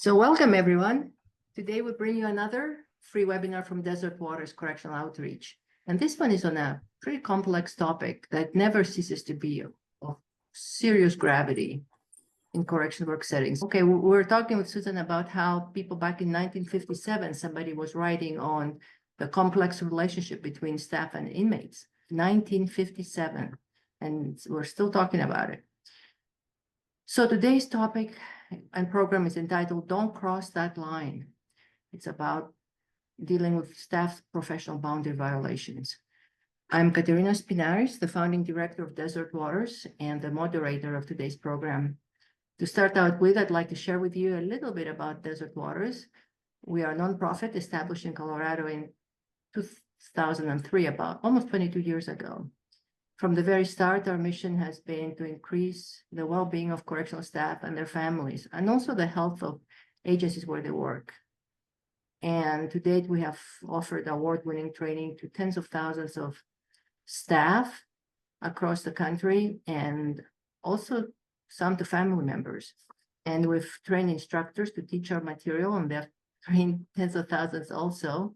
So welcome everyone. Today we bring you another free webinar from Waters Correctional Outreach. And this one is on a pretty complex topic that never ceases to be of serious gravity in correction work settings. Okay, we're talking with Susan about how people back in 1957, somebody was writing on the complex relationship between staff and inmates. 1957, and we're still talking about it. So today's topic and program is entitled Don't Cross That Line. It's about dealing with staff professional boundary violations. I'm Katerina Spinaris, the founding director of Desert Waters and the moderator of today's program. To start out with, I'd like to share with you a little bit about Desert Waters. We are a nonprofit established in Colorado in 2003, about almost 22 years ago. From the very start, our mission has been to increase the well-being of correctional staff and their families, and also the health of agencies where they work. And to date, we have offered award-winning training to tens of thousands of staff across the country, and also some to family members. And we've trained instructors to teach our material, and they've trained tens of thousands also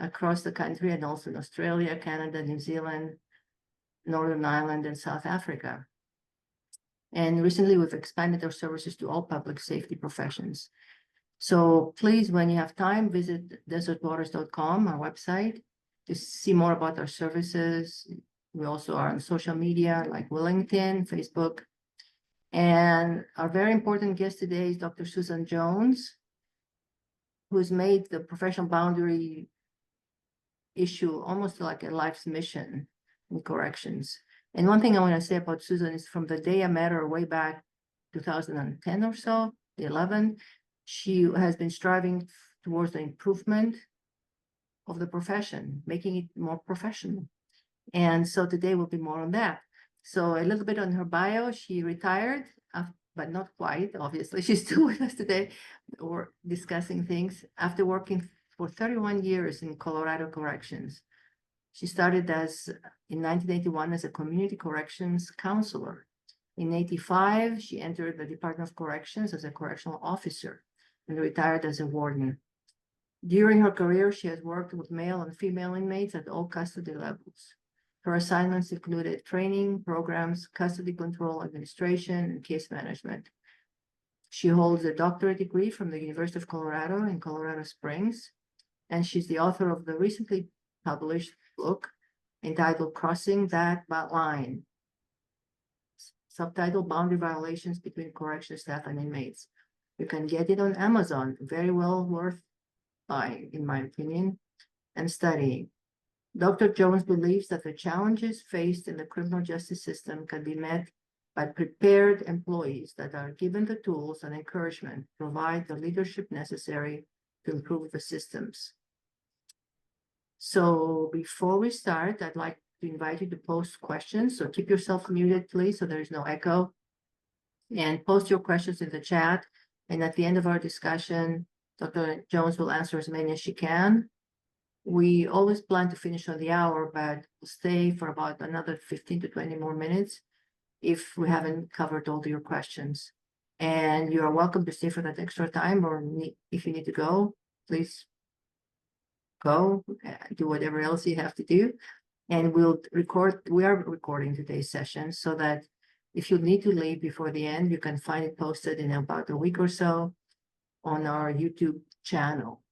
across the country, and also in Australia, Canada, New Zealand, Northern Ireland, and South Africa. And recently we've expanded our services to all public safety professions. So please, when you have time, visit desertwaters.com, our website, to see more about our services. We also are on social media like LinkedIn, Facebook. And our very important guest today is Dr. Susan Jones, who's made the professional boundary issue almost like a life's mission in corrections. And one thing I want to say about Susan is from the day I met her way back 2010 or so, 11, she has been striving towards the improvement of the profession, making it more professional. And so today will be more on that. So a little bit on her bio, she retired, but not quite, obviously. She's still with us today. We're discussing things after working for 31 years in Colorado Corrections. She started in 1981 as a community corrections counselor. In 85, she entered the Department of Corrections as a correctional officer and retired as a warden. During her career, she has worked with male and female inmates at all custody levels. Her assignments included training, programs, custody control, administration, and case management. She holds a doctorate degree from the University of Colorado in Colorado Springs, and she's the author of the recently published book entitled Crossing That Line, subtitle Boundary Violations Between Correction Staff and Inmates. You can get it on Amazon, very well worth buying, in my opinion, and studying. Dr. Jones believes that the challenges faced in the criminal justice system can be met by prepared employees that are given the tools and encouragement to provide the leadership necessary to improve the systems. So before we start, I'd like to invite you to post questions. So keep yourself muted, please, so there's no echo. And post your questions in the chat. And at the end of our discussion, Dr. Jones will answer as many as she can. We always plan to finish on the hour, but we'll stay for about another 15 to 20 more minutes if we haven't covered all your questions. And you are welcome to stay for that extra time, or if you need to go, please go, do whatever else you have to do. And we are recording today's session so that if you need to leave before the end, you can find it posted in about a week or so on our YouTube channel.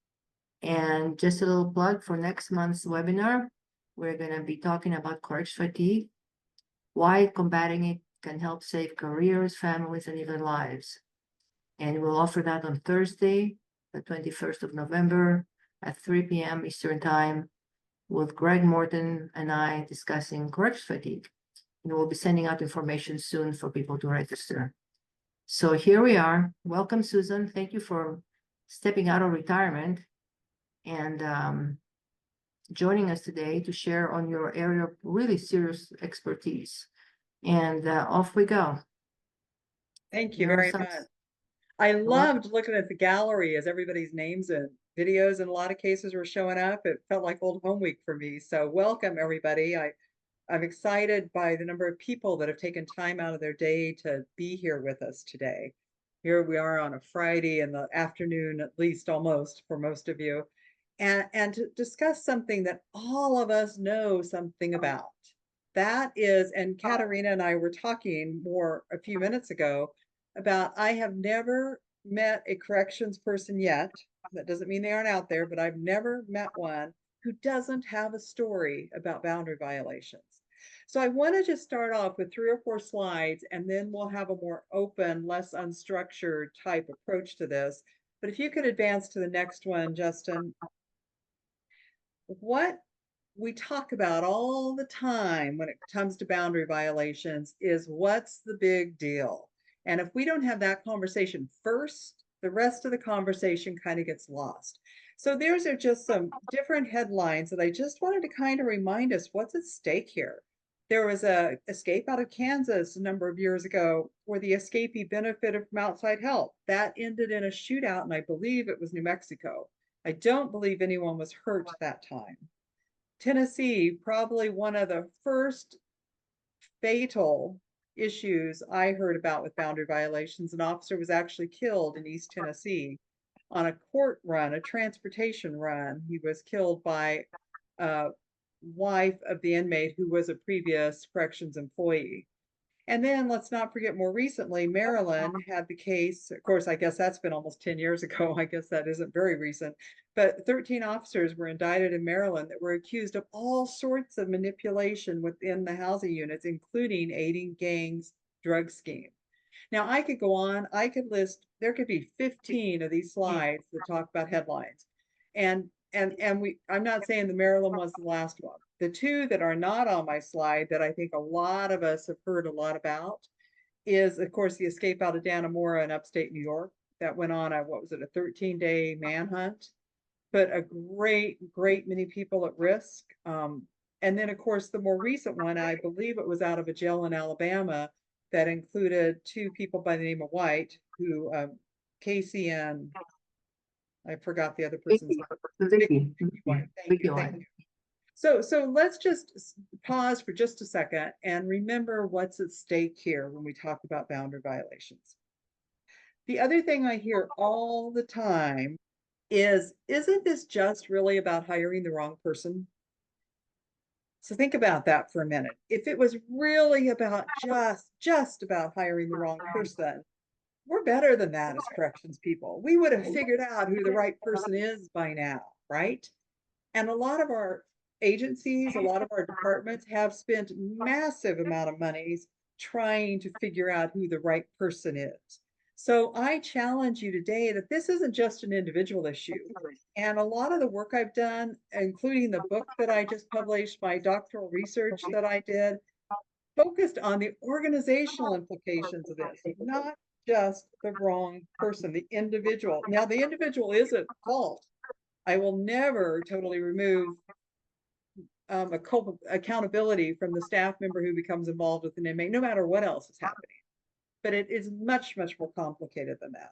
And just a little plug for next month's webinar, we're going to be talking about correction fatigue, why combating it can help save careers, families, and even lives. And we'll offer that on Thursday, the 21st of November at 3 p.m. Eastern Time, with Greg Morton and I discussing correction fatigue. And we'll be sending out information soon for people to register. So here we are. Welcome, Susan. Thank you for stepping out of retirement and joining us today to share on your area of really serious expertise. And off we go. Thank you very much. I loved looking at the gallery as everybody's names and videos in a lot of cases were showing up. It felt like old home week for me. So welcome, everybody. I'm excited by the number of people that have taken time out of their day to be here with us today. Here we are on a Friday in the afternoon, at least almost for most of you, and to discuss something that all of us know something about. That is, and Katerina and I were talking more a few minutes ago about I have never met a corrections person yet. That doesn't mean they aren't out there, but I've never met one who doesn't have a story about boundary violations. So I want to just start off with 3 or 4 slides, and then we'll have a more open, less unstructured type approach to this. But if you could advance to the next one, Justin. What we talk about all the time when it comes to boundary violations is what's the big deal? And if we don't have that conversation first, the rest of the conversation kind of gets lost. So these are just some different headlines that I just wanted to kind of remind us what's at stake here. There was a escape out of Kansas a number of years ago where the escapee benefited from outside help. That ended in a shootout, and I believe it was New Mexico. I don't believe anyone was hurt that time. Tennessee, probably one of the first fatal issues I heard about with boundary violations. An officer was actually killed in East Tennessee on a court run, a transportation run. He was killed by a wife of the inmate who was a previous corrections employee. And then let's not forget, more recently, Maryland had the case. Of course, I guess that's been almost 10 years ago. I guess that isn't very recent. But 13 officers were indicted in Maryland that were accused of all sorts of manipulation within the housing units, including aiding gangs, drug scheme. Now, I could go on. I could list, there could be 15 of these slides that talk about headlines. I'm not saying the Maryland was the last one. The 2 that are not on my slide that I think a lot of us have heard a lot about is, of course, the escape out of Dannemora in upstate New York that went on a, what was it, a 13-day manhunt, put a great many people at risk. And then, of course, the more recent one, I believe it was out of a jail in Alabama that included 2 people by the name of White, who Casey and I forgot the other person's name. Vicky. White. Thank you. So let's just pause for just a second and remember what's at stake here when we talk about boundary violations. The other thing I hear all the time is, isn't this just really about hiring the wrong person? So think about that for a minute. If it was really about just about hiring the wrong person, we're better than that as corrections people. We would have figured out who the right person is by now, right? And a lot of our agencies, a lot of our departments have spent massive amount of monies trying to figure out who the right person is. So I challenge you today that this isn't just an individual issue. And a lot of the work I've done, including the book that I just published, my doctoral research that I did, focused on the organizational implications of this, not just the wrong person, the individual. Now, the individual is at fault. I will never totally remove accountability from the staff member who becomes involved with an inmate, no matter what else is happening. But it is much more complicated than that.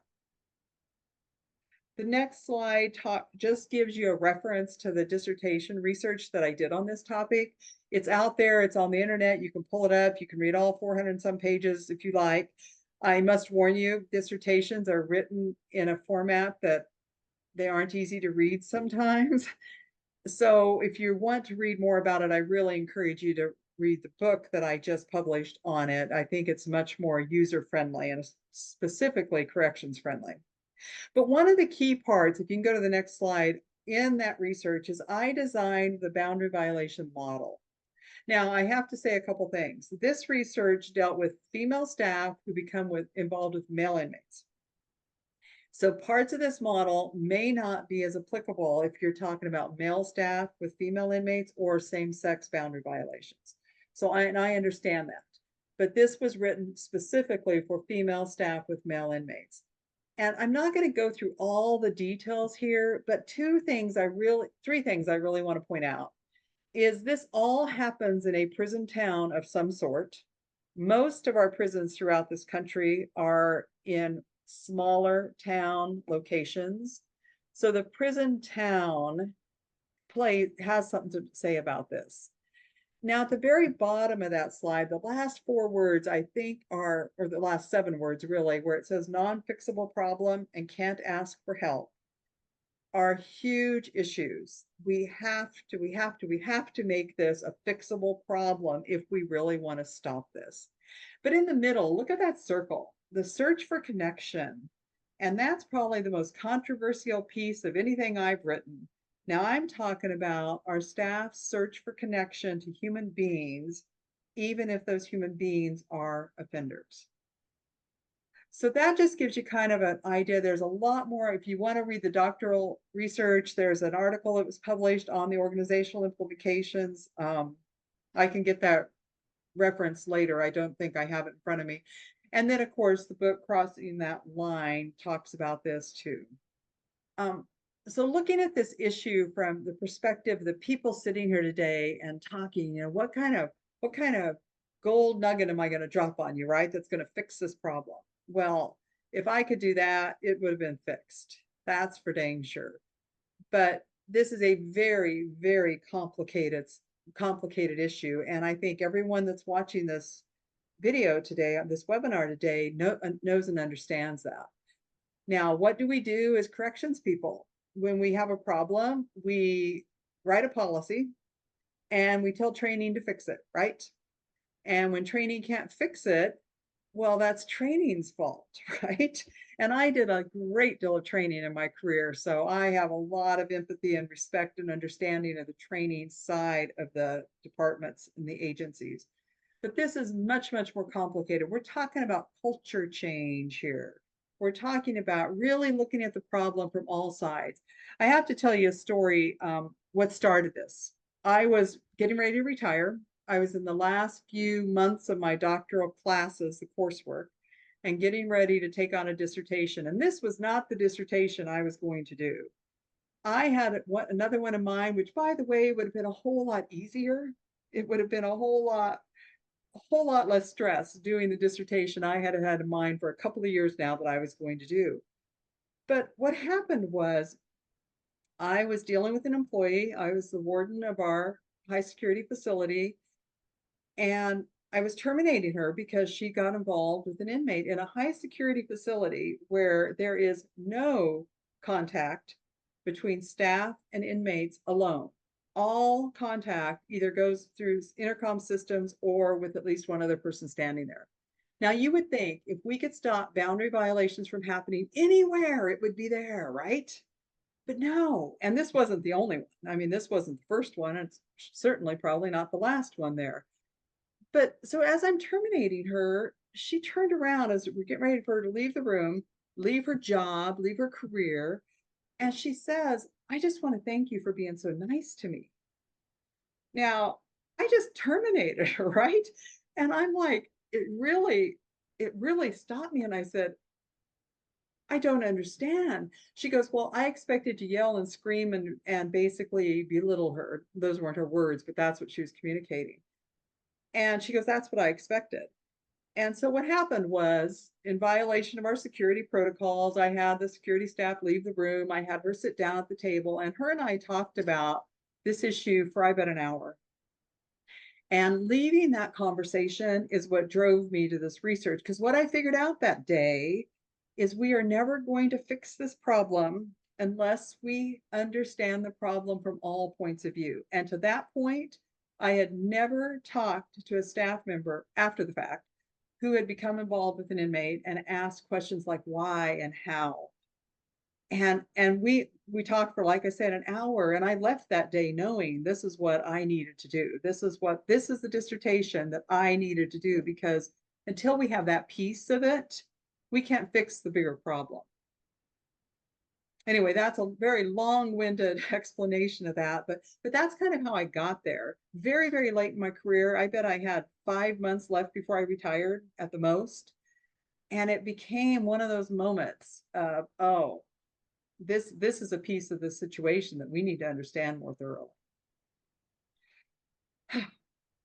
The next slide just gives you a reference to the dissertation research that I did on this topic. It's out there, it's on the internet, you can pull it up, you can read all 400 and some pages if you like. I must warn you, dissertations are written in a format that they aren't easy to read sometimes. So if you want to read more about it, I really encourage you to read the book that I just published on it. I think it's much more user-friendly and specifically corrections-friendly. But one of the key parts, if you can go to the next slide, in that research is I designed the boundary violation model. Now, I have to say a couple things. This research dealt with female staff who become involved with male inmates. So parts of this model may not be as applicable if you're talking about male staff with female inmates or same-sex boundary violations. So I understand that. But this was written specifically for female staff with male inmates. And I'm not going to go through all the details here, but three things I really want to point out is this all happens in a prison town of some sort. Most of our prisons throughout this country are in smaller town locations. So the prison town has something to say about this. Now, at the very bottom of that slide, the last 4 words I think are, or the last 7 words really, where it says non-fixable problem and can't ask for help, are huge issues. We have to make this a fixable problem if we really want to stop this. But in the middle, look at that circle, the search for connection. And that's probably the most controversial piece of anything I've written. Now I'm talking about our staff's search for connection to human beings, even if those human beings are offenders. So that just gives you kind of an idea. There's a lot more. If you want to read the doctoral research, there's an article that was published on the organizational implications. I can get that reference later. I don't think I have it in front of me. And then, of course, the book Crossing That Line talks about this too. So looking at this issue from the perspective of the people sitting here today and talking, you know, what kind of gold nugget am I going to drop on you, right? That's going to fix this problem. Well, if I could do that, it would have been fixed. That's for dang sure. But this is a very, very complicated issue. And I think everyone that's watching this video today, on this webinar today, knows and understands that. Now, what do we do as corrections people? When we have a problem, we write a policy and we tell training to fix it, right? And when training can't fix it, well, that's training's fault, right? And I did a great deal of training in my career, so I have a lot of empathy and respect and understanding of the training side of the departments and the agencies. But this is much, much more complicated. We're talking about culture change here. We're talking about really looking at the problem from all sides. I have to tell you a story, what started this. I was getting ready to retire. I was in the last few months of my doctoral classes, the coursework, and getting ready to take on a dissertation. And this was not the dissertation I was going to do. I had another one of mine, which, by the way, would have been a whole lot easier. It would have been a whole lot less stress doing the dissertation I had in mind for a couple of years now that I was going to do. But what happened was I was dealing with an employee. I was the warden of our high security facility, and I was terminating her because she got involved with an inmate in a high security facility where there is no contact between staff and inmates alone. All contact either goes through intercom systems or with at least one other person standing there. Now, you would think if we could stop boundary violations from happening anywhere, it would be there, right? But no, and this wasn't the only one. I mean, this wasn't the first one. It's certainly probably not the last one there. But so as I'm terminating her, she turned around as we're getting ready for her to leave the room, leave her job, leave her career. And she says, I just want to thank you for being so nice to me. Now, I just terminated her, right? And I'm like, it really stopped me. And I said, I don't understand. She goes, well, I expected to yell and scream and basically belittle her. Those weren't her words, but that's what she was communicating. And she goes, that's what I expected. And so what happened was, in violation of our security protocols, I had the security staff leave the room. I had her sit down at the table, and her and I talked about this issue for about an hour. And leaving that conversation is what drove me to this research, because what I figured out that day is we are never going to fix this problem unless we understand the problem from all points of view. And to that point, I had never talked to a staff member after the fact who had become involved with an inmate and asked questions like why and how. And we talked for, like I said, an hour, and I left that day knowing this is what I needed to do. This is the dissertation that I needed to do, because until we have that piece of it, we can't fix the bigger problem. Anyway, that's a very long-winded explanation of that, but that's kind of how I got there. Very, very late in my career. I bet I had 5 months left before I retired at the most. And it became one of those moments of, oh, this is a piece of the situation that we need to understand more thoroughly.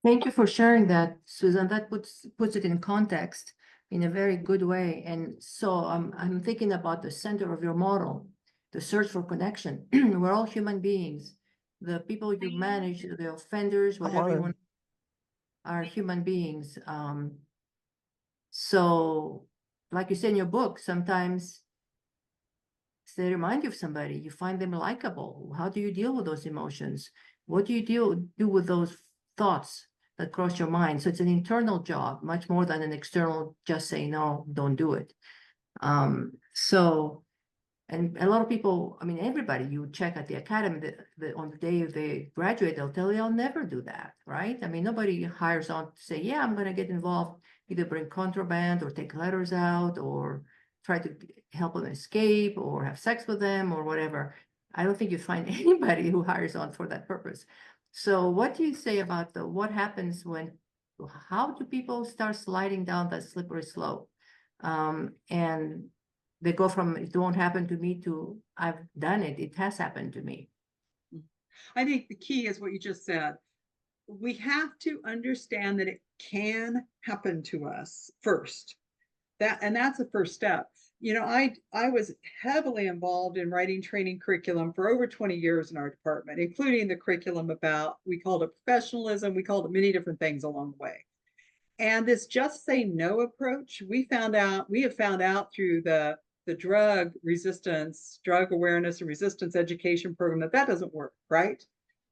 Thank you for sharing that, Susan. That puts it in context in a very good way. And so I'm thinking about the center of your model, the search for connection. We're all human beings. The people you manage, the offenders, whatever you want. are human beings. So like you say in your book, sometimes they remind you of somebody, you find them likable. How do you deal with those emotions? What do you do with those thoughts that cross your mind? So it's an internal job, much more than an external, just say no, don't do it. So, and a lot of people, I mean, everybody you check at the academy, on the day they graduate, they'll tell you, I'll never do that, right? I mean, nobody hires on to say, yeah, I'm going to get involved, either bring contraband or take letters out or try to help them escape or have sex with them or whatever. I don't think you find anybody who hires on for that purpose. So what do you say about what happens how do people start sliding down that slippery slope? And they go from it won't happen to me to I've done it. It has happened to me. I think the key is what you just said. We have to understand that it can happen to us first. That's the first step. You know, I was heavily involved in writing training curriculum for over 20 years in our department, including the curriculum about, we called it professionalism, we called it many different things along the way. And this just say no approach, we have found out through the drug awareness and resistance education program that doesn't work, right?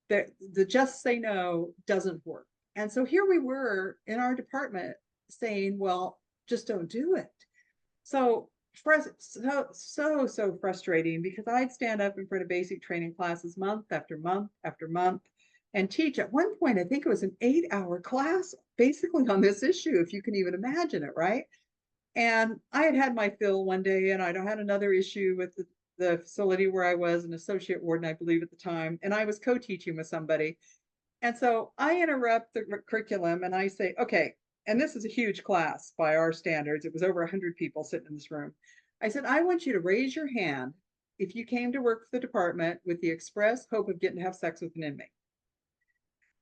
The just say no doesn't work. And so here we were in our department saying, well, just don't do it. So frustrating, because I'd stand up in front of basic training classes month after month after month and teach. At one point, I think it was an 8-hour class basically on this issue, if you can even imagine it, right? And I had my fill one day, and I had another issue with the facility where I was an associate warden, I believe at the time, and I was co-teaching with somebody. And so I interrupt the curriculum and I say, okay, and this is a huge class by our standards. It was over 100 people sitting in this room. I said, I want you to raise your hand if you came to work for the department with the express hope of getting to have sex with an inmate.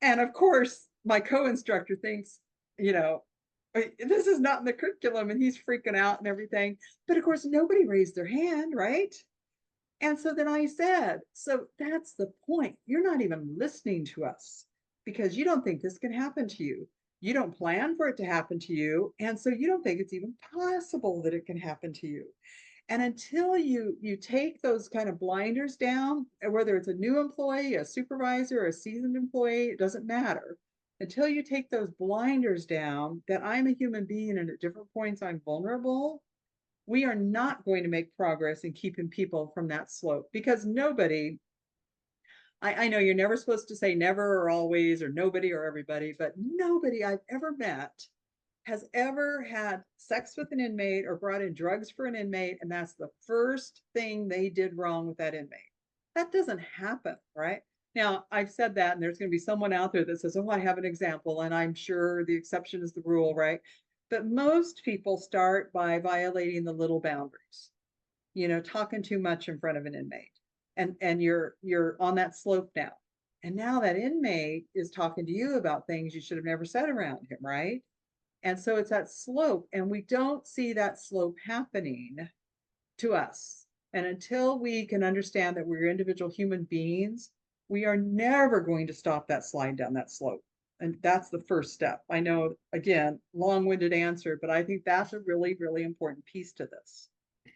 And of course, my co-instructor thinks, you know, this is not in the curriculum, and he's freaking out and everything. But of course, nobody raised their hand, right? And so then I said, so that's the point. You're not even listening to us because you don't think this can happen to you. You don't plan for it to happen to you. And so you don't think it's even possible that it can happen to you. And until you take those kind of blinders down, whether it's a new employee, a supervisor, or a seasoned employee, it doesn't matter. Until you take those blinders down, that I'm a human being and at different points I'm vulnerable, we are not going to make progress in keeping people from that slope, because nobody, I know you're never supposed to say never or always or nobody or everybody, but nobody I've ever met has ever had sex with an inmate or brought in drugs for an inmate, and that's the first thing they did wrong with that inmate. That doesn't happen, right? Now, I've said that, and there's going to be someone out there that says, oh, I have an example, and I'm sure the exception is the rule, right? But most people start by violating the little boundaries, you know, talking too much in front of an inmate. And you're on that slope now. And now that inmate is talking to you about things you should have never said around him, right? And so it's that slope, and we don't see that slope happening to us. And until we can understand that we're individual human beings, we are never going to stop that slide down that slope. And that's the first step. I know, again, long-winded answer, but I think that's a really, really important piece to this.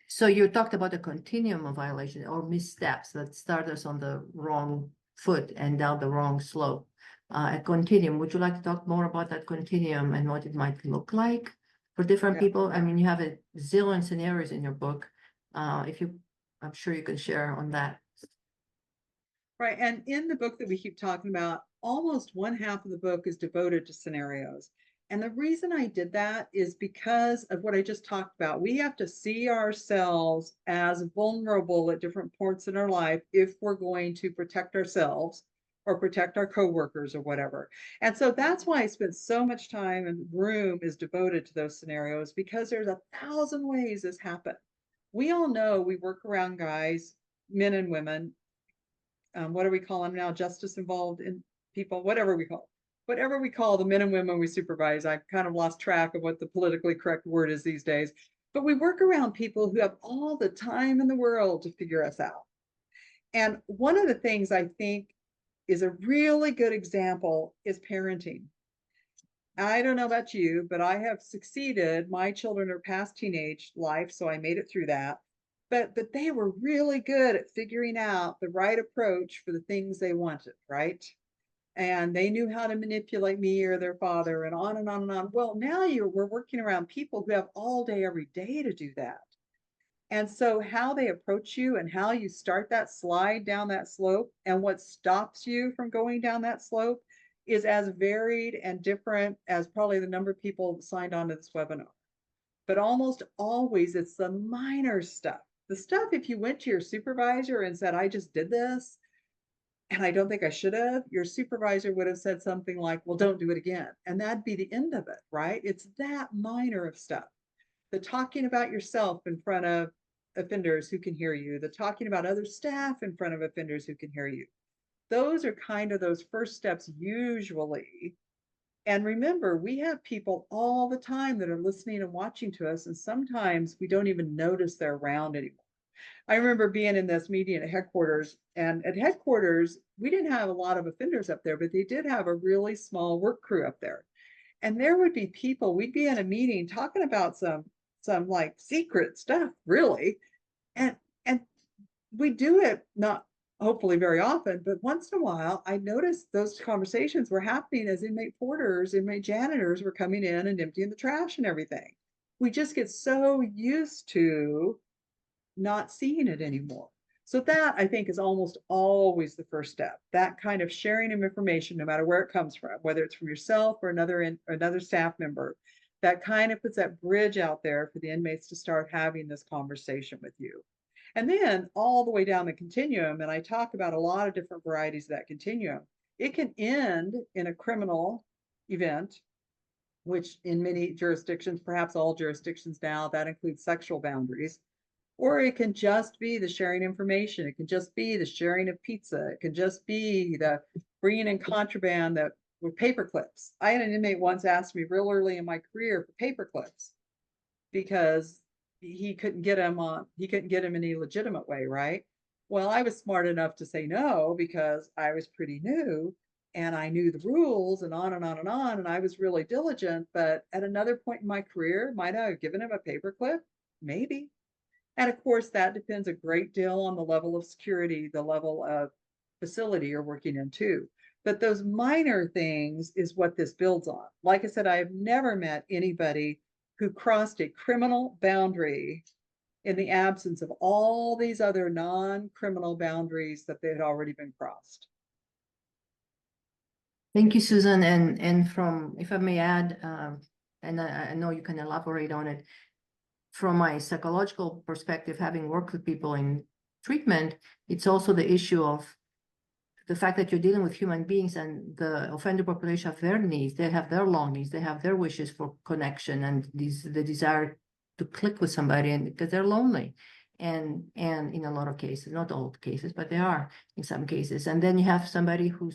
So you talked about a continuum of violation or missteps that start us on the wrong foot and down the wrong slope. A continuum. Would you like to talk more about that continuum and what it might look like for different people? I mean, you have a zillion scenarios in your book. I'm sure you can share on that. Right. And in the book that we keep talking about, almost one half of the book is devoted to scenarios. And the reason I did that is because of what I just talked about. We have to see ourselves as vulnerable at different points in our life if we're going to protect ourselves or protect our coworkers or whatever. And so that's why I spent so much time, and room is devoted to those scenarios, because there's 1,000 ways this happens. We all know we work around guys, men and women. What do we call them now? Justice involved in people, whatever we call the men and women we supervise. I've kind of lost track of what the politically correct word is these days, but we work around people who have all the time in the world to figure us out. And one of the things I think is a really good example is parenting. I don't know about you, but I have succeeded. My children are past teenage life, so I made it through that. But they were really good at figuring out the right approach for the things they wanted, right? And they knew how to manipulate me or their father and on and on and on. Well, now we're working around people who have all day, every day to do that. And so how they approach you and how you start that slide down that slope and what stops you from going down that slope is as varied and different as probably the number of people signed on to this webinar. But almost always it's the minor stuff. The stuff, if you went to your supervisor and said, I just did this and I don't think I should have, your supervisor would have said something like, well, don't do it again. And that'd be the end of it, right? It's that minor of stuff. The talking about yourself in front of offenders who can hear you, the talking about other staff in front of offenders who can hear you. Those are kind of those first steps usually. And remember, we have people all the time that are listening and watching to us, and sometimes we don't even notice they're around anymore. I remember being in this meeting at headquarters, and at headquarters, we didn't have a lot of offenders up there, but they did have a really small work crew up there. And there would be people, we'd be in a meeting talking about some like secret stuff, really. And and we do it not hopefully very often, but once in a while, I noticed those conversations were happening as inmate porters, inmate janitors were coming in and emptying the trash and everything. We just get so used to not seeing it anymore. So that I think is almost always the first step. That kind of sharing of information, no matter where it comes from, whether it's from yourself or another staff member, that kind of puts that bridge out there for the inmates to start having this conversation with you. And then all the way down the continuum, and I talk about a lot of different varieties of that continuum, it can end in a criminal event, which in many jurisdictions, perhaps all jurisdictions now, that includes sexual boundaries. Or it can just be the sharing information. It can just be the sharing of pizza. It can just be the bringing in contraband that with paper clips. I had an inmate once ask me real early in my career for paper clips because he couldn't get them in any legitimate way, right? Well, I was smart enough to say no because I was pretty new and I knew the rules and on and on and on. And I was really diligent. But at another point in my career, might I have given him a paper clip? Maybe. And of course, that depends a great deal on the level of security, the level of facility you're working in too. But those minor things is what this builds on. Like I said, I have never met anybody who crossed a criminal boundary in the absence of all these other non-criminal boundaries that they had already been crossed. Thank you, Susan. And from, if I may add, and I know you can elaborate on it, from my psychological perspective, having worked with people in treatment, it's also the issue of the fact that you're dealing with human beings and the offender population have their needs, they have their longings, they have their wishes for connection and the desire to click with somebody, and because they're lonely. And in a lot of cases, not all cases, but they are in some cases. And then you have somebody who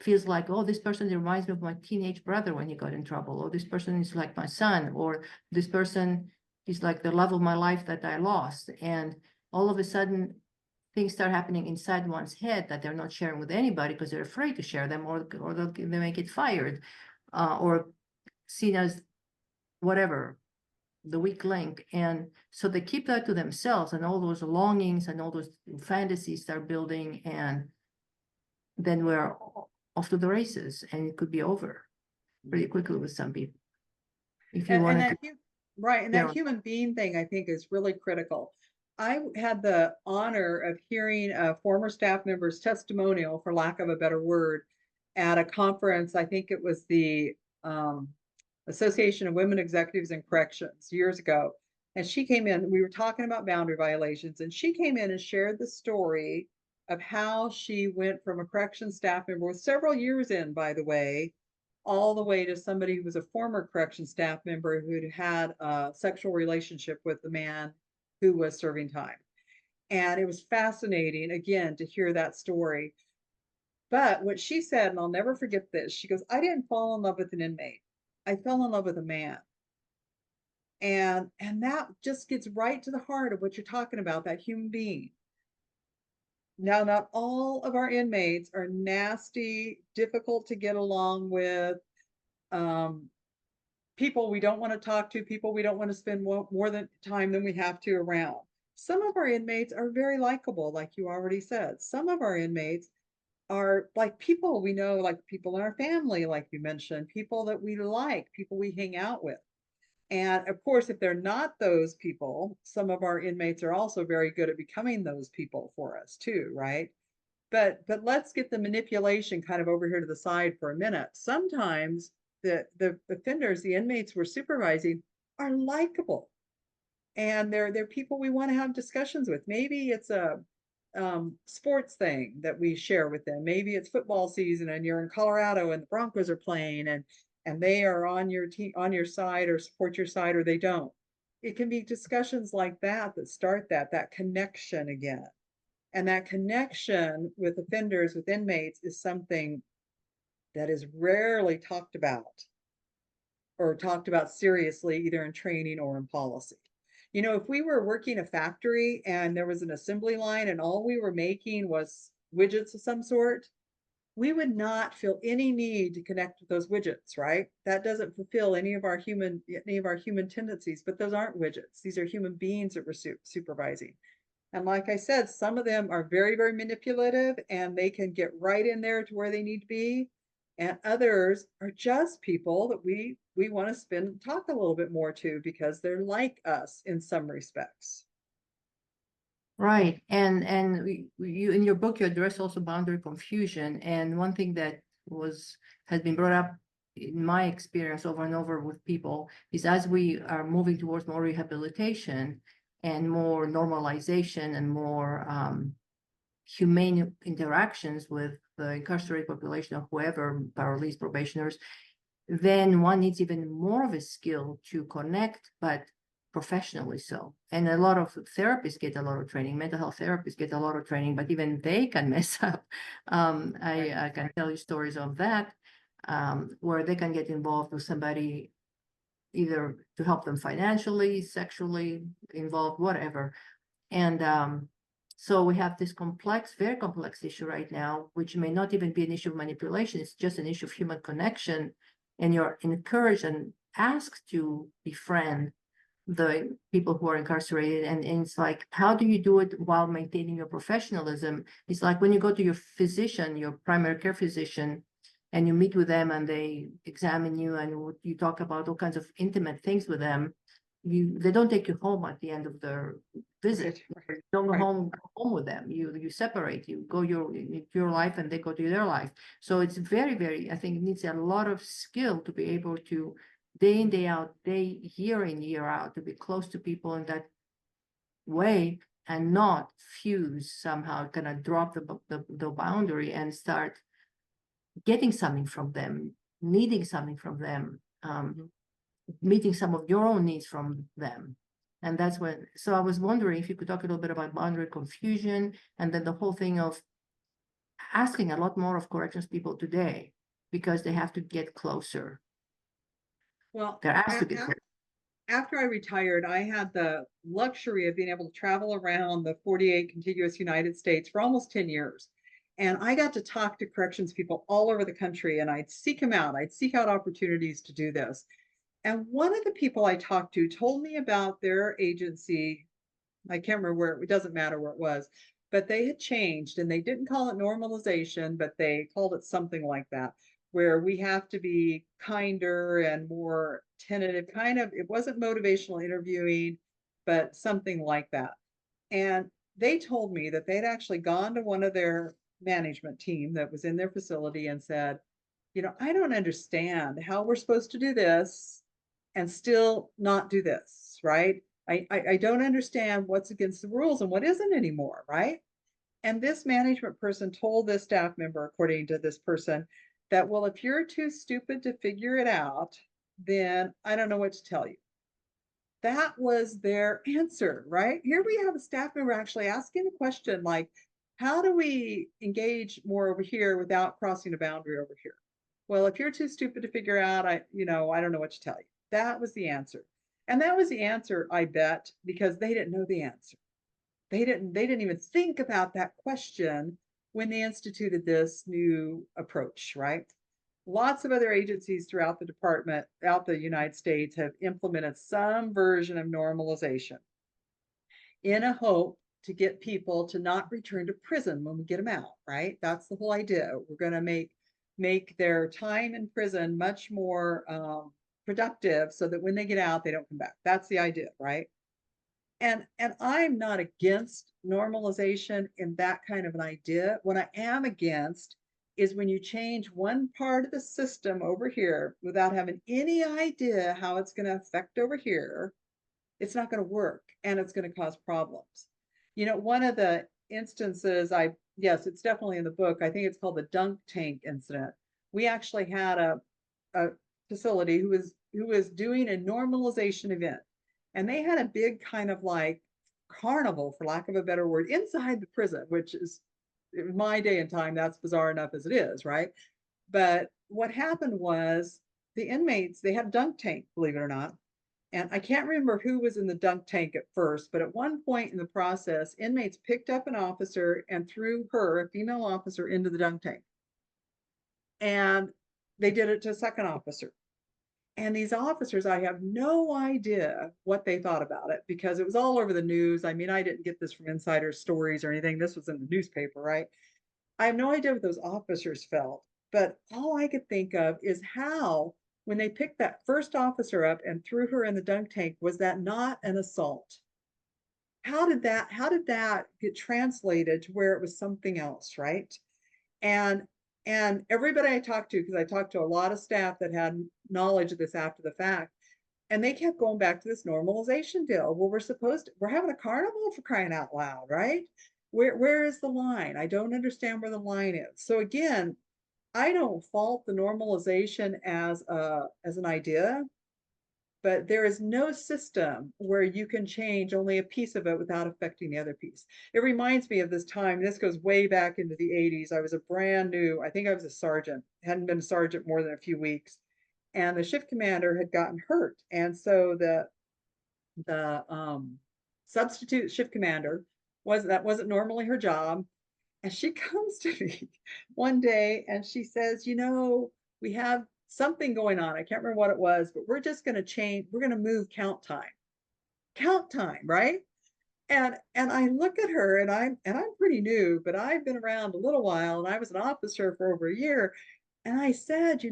feels like, oh, this person reminds me of my teenage brother when he got in trouble, or this person is like my son, or this person is like the love of my life that I lost. And all of a sudden, things start happening inside one's head that they're not sharing with anybody because they're afraid to share them, or they may get fired, or seen as whatever, the weak link. And so they keep that to themselves, and all those longings and all those fantasies start building, and then we're off to the races, and it could be over pretty quickly with some people. If you want to. Right, and that human being thing I think is really critical. I had the honor of hearing a former staff member's testimonial, for lack of a better word, at a conference. I think it was the Association of Women Executives in Corrections years ago. And she came in, we were talking about boundary violations, and she came in and shared the story of how she went from a corrections staff member with several years in, by the way, all the way to somebody who was a former corrections staff member who'd had a sexual relationship with the man who was serving time. And it was fascinating, again, to hear that story. But what she said, and I'll never forget this, she goes, I didn't fall in love with an inmate. I fell in love with a man. And that just gets right to the heart of what you're talking about, that human being. Now, not all of our inmates are nasty, difficult to get along with, people we don't want to talk to, people we don't want to spend more than time than we have to around. Some of our inmates are very likable, like you already said. Some of our inmates are like people we know, like people in our family, like you mentioned, people that we like, people we hang out with. And of course, if they're not those people, some of our inmates are also very good at becoming those people for us too, right? But let's get the manipulation kind of over here to the side for a minute. Sometimes the offenders, the inmates we're supervising, are likable, and they're people we want to have discussions with. Maybe it's a sports thing that we share with them. Maybe it's football season and you're in Colorado and the Broncos are playing, and they are on your team, on your side, or support your side, or they don't. It can be discussions like that that start that connection again. And that connection with offenders, with inmates, is something that is rarely talked about, or talked about seriously, either in training or in policy. You know, if we were working a factory and there was an assembly line and all we were making was widgets of some sort, we would not feel any need to connect with those widgets, right? That doesn't fulfill any of our human tendencies, but those aren't widgets. These are human beings that we're supervising. And like I said, some of them are very, very manipulative and they can get right in there to where they need to be. And others are just people that we want to talk a little bit more to, because they're like us in some respects. Right. And you, in your book, you address also boundary confusion. And one thing that has been brought up in my experience over and over with people is, as we are moving towards more rehabilitation and more normalization and more humane interactions with the incarcerated population, or whoever, parolees, probationers, then one needs even more of a skill to connect, but professionally so. And a lot of therapists get a lot of training, mental health therapists get a lot of training, but even they can mess up. I can tell you stories of that, where they can get involved with somebody, either to help them financially, sexually involved, whatever. And so we have this complex, very complex issue right now, which may not even be an issue of manipulation. It's just an issue of human connection. And you're encouraged and asked to befriend the people who are incarcerated. And it's like, how do you do it while maintaining your professionalism? It's like when you go to your physician, your primary care physician, and you meet with them and they examine you and you talk about all kinds of intimate things with them. They don't take you home at the end of their visit. Right. You don't go home with them. You separate. You go your life and they go to their life. So it's very, very, I think it needs a lot of skill to be able to, day in, day out, year in, year out, to be close to people in that way and not fuse somehow, kind of drop the boundary and start getting something from them, needing something from them, meeting some of your own needs from them. And that's when, so I was wondering if you could talk a little bit about boundary confusion, and then the whole thing of asking a lot more of corrections people today, because they have to get closer. Well, They're asked to get closer. After I retired, I had the luxury of being able to travel around the 48 contiguous United States for almost 10 years. And I got to talk to corrections people all over the country, and I'd seek them out. I'd seek out opportunities to do this. And one of the people I talked to told me about their agency. I can't remember where, it doesn't matter where it was, but they had changed, and they didn't call it normalization, but they called it something like that, where we have to be kinder and more tentative, kind of, it wasn't motivational interviewing, but something like that. And they told me that they'd actually gone to one of their management team that was in their facility and said, you know, I don't understand how we're supposed to do this and still not do this, right? I don't understand what's against the rules and what isn't anymore, right? And this management person told this staff member, according to this person, that, well, if you're too stupid to figure it out, then I don't know what to tell you. That was their answer, right? Here we have a staff member actually asking the question, like, how do we engage more over here without crossing a boundary over here? Well, if you're too stupid to figure out, I don't know what to tell you. That was the answer. And that was the answer, I bet, because they didn't know the answer. They didn't even think about that question when they instituted this new approach, right? Lots of other agencies throughout the United States have implemented some version of normalization in a hope to get people to not return to prison when we get them out, right? That's the whole idea. We're going to make their time in prison much more productive so that when they get out, they don't come back. That's the idea, right? And I'm not against normalization in that kind of an idea. What I am against is when you change one part of the system over here without having any idea how it's going to affect over here. It's not going to work, and it's going to cause problems. One of the instances, yes, it's definitely in the book. I think it's called the dunk tank incident. We actually had a facility who was doing a normalization event, and they had a big kind of like carnival, for lack of a better word, inside the prison, which is, in my day and time, that's bizarre enough as it is, right? But what happened was the inmates, they had a dunk tank, believe it or not. And I can't remember who was in the dunk tank at first, but at one point in the process, inmates picked up an officer and threw her, a female officer, into the dunk tank. And they did it to a second officer. And these officers, I have no idea what they thought about it because it was all over the news. I mean, I didn't get this from insider stories or anything. This was in the newspaper, right? I have no idea what those officers felt, but all I could think of is how, when they picked that first officer up and threw her in the dunk tank, was that not an assault? How did that get translated to where it was something else, right? And and everybody I talked to, because I talked to a lot of staff that had knowledge of this after the fact, and they kept going back to this normalization deal. Well, we're having a carnival, for crying out loud, right? Where is the line? I don't understand where the line is. So again, I don't fault the normalization as an idea, but there is no system where you can change only a piece of it without affecting the other piece. It reminds me of this time, this goes way back into the 80s. I was a brand new, I think I was a sergeant, hadn't been a sergeant more than a few weeks, and the shift commander had gotten hurt. And so the substitute shift commander wasn't normally her job. And she comes to me one day and she says, we have something going on. I can't remember what it was, but we're just going to change. We're going to move count time, right? And I look at her and I'm pretty new, but I've been around a little while and I was an officer for over a year. And I said,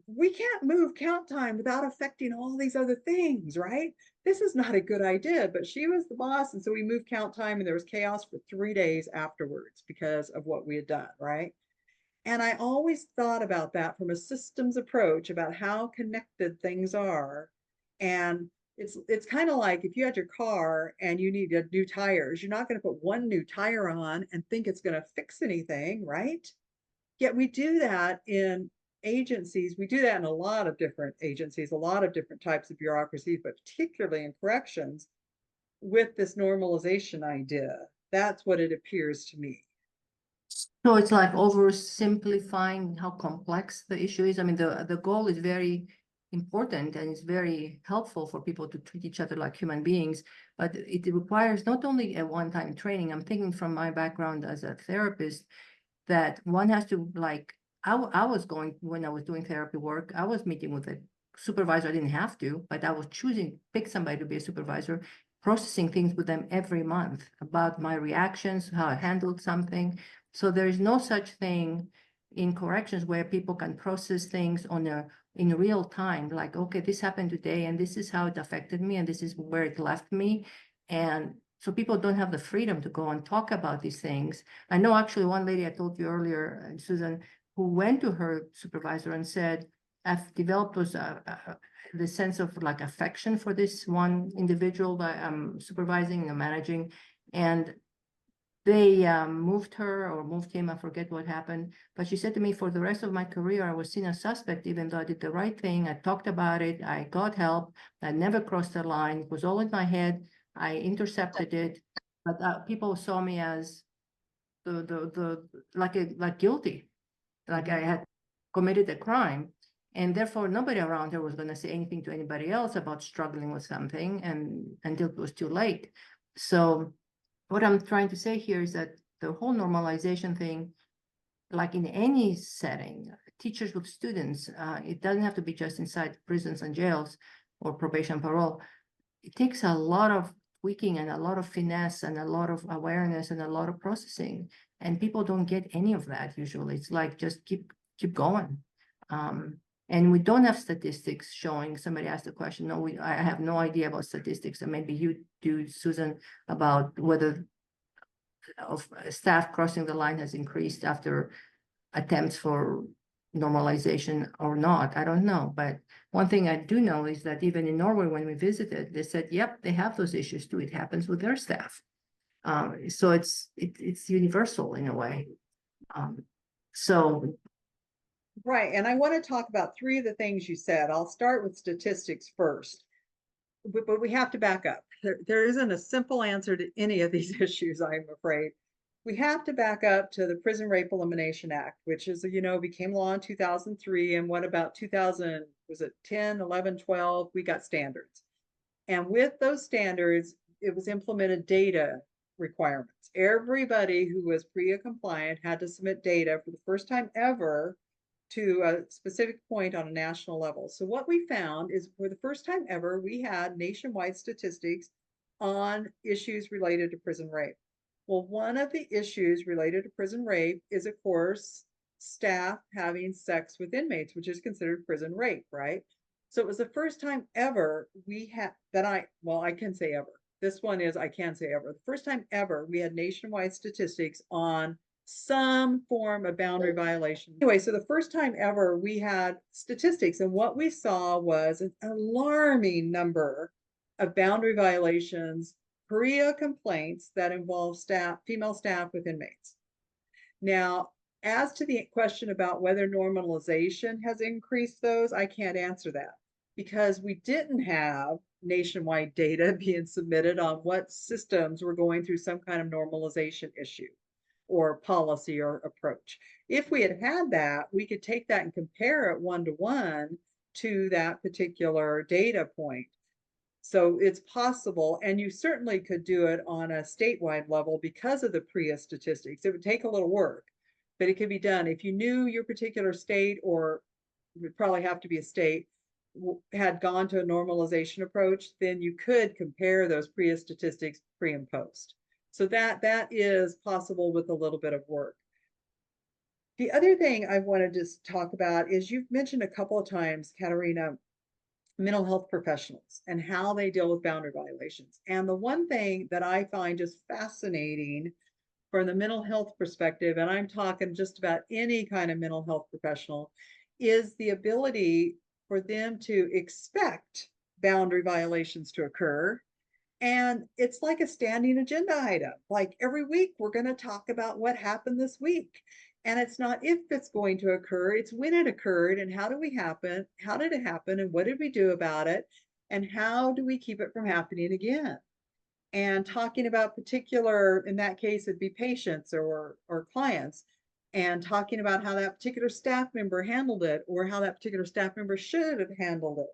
we can't move count time without affecting all these other things, right? This is not a good idea, but she was the boss. And so we moved count time and there was chaos for 3 days afterwards because of what we had done, right? And I always thought about that from a systems approach about how connected things are. And it's kind of like if you had your car and you need new tires, you're not going to put one new tire on and think it's going to fix anything, right? Yet we do that in agencies. We do that in a lot of different agencies, a lot of different types of bureaucracies, but particularly in corrections with this normalization idea. That's what it appears to me. So it's like oversimplifying how complex the issue is. I mean, the goal is very important and it's very helpful for people to treat each other like human beings, but it requires not only a one-time training. I'm thinking from my background as a therapist that one has to I was going, when I was doing therapy work, I was meeting with a supervisor. I didn't have to, but I was pick somebody to be a supervisor, processing things with them every month about my reactions, how I handled something. So there is no such thing in corrections where people can process things in real time, like, okay, this happened today and this is how it affected me and this is where it left me. And so people don't have the freedom to go and talk about these things. I know actually one lady I told you earlier, Susan, who went to her supervisor and said, I've developed the sense of like affection for this one individual that I'm supervising and managing. And they moved her or moved him, I forget what happened. But she said to me, for the rest of my career, I was seen as suspect, even though I did the right thing. I talked about it. I got help. I never crossed the line. It was all in my head. I intercepted it, but people saw me as like guilty, like I had committed a crime, and therefore nobody around her was going to say anything to anybody else about struggling with something, and until it was too late. So what I'm trying to say here is that the whole normalization thing, like in any setting, teachers with students, it doesn't have to be just inside prisons and jails or probation parole. It takes a lot of tweaking and a lot of finesse and a lot of awareness and a lot of processing. And people don't get any of that usually. It's like just keep going. And we don't have statistics showing. Somebody asked the question. No, I have no idea about statistics, and maybe you do, Susan, about whether of staff crossing the line has increased after attempts for normalization or not. I don't know. But one thing I do know is that even in Norway, when we visited, they said, yep, they have those issues too. It happens with their staff. So it's universal in a way. So Right. And I want to talk about three of the things you said. I'll start with statistics first, but we have to back up. There isn't a simple answer to any of these issues, I'm afraid. We have to back up to the Prison Rape Elimination Act, which is, became law in 2003. And what about 2000, was it 10, 11, 12? We got standards. And with those standards, it was implemented data requirements. Everybody who was PREA compliant had to submit data for the first time ever to a specific point on a national level. So what we found is for the first time ever, we had nationwide statistics on issues related to prison rape. Well, one of the issues related to prison rape is, of course, staff having sex with inmates, which is considered prison rape, right? So it was the first time ever we had I can say ever. This one is, I can say ever. The first time ever we had nationwide statistics on some form of boundary violation. Anyway, so the first time ever we had statistics, and what we saw was an alarming number of boundary violations, PREA complaints that involve female staff with inmates. Now, as to the question about whether normalization has increased those, I can't answer that because we didn't have nationwide data being submitted on what systems were going through some kind of normalization issue or policy or approach. If we had had that, we could take that and compare it one-to-one to that particular data point. So it's possible, and you certainly could do it on a statewide level because of the PREA statistics. It would take a little work, but it could be done. If you knew your particular state, or it would probably have to be a state, had gone to a normalization approach, then you could compare those PREA statistics pre and post. So that is possible with a little bit of work. The other thing I want to just talk about is you've mentioned a couple of times, Katerina, mental health professionals and how they deal with boundary violations. And the one thing that I find just fascinating from the mental health perspective, and I'm talking just about any kind of mental health professional, is the ability for them to expect boundary violations to occur. And it's like a standing agenda item. Like every week, we're going to talk about what happened this week. And it's not if it's going to occur, it's when it occurred and how did it happen and what did we do about it and how do we keep it from happening again? And talking about particular, in that case, it'd be patients or clients, and talking about how that particular staff member handled it or how that particular staff member should have handled it.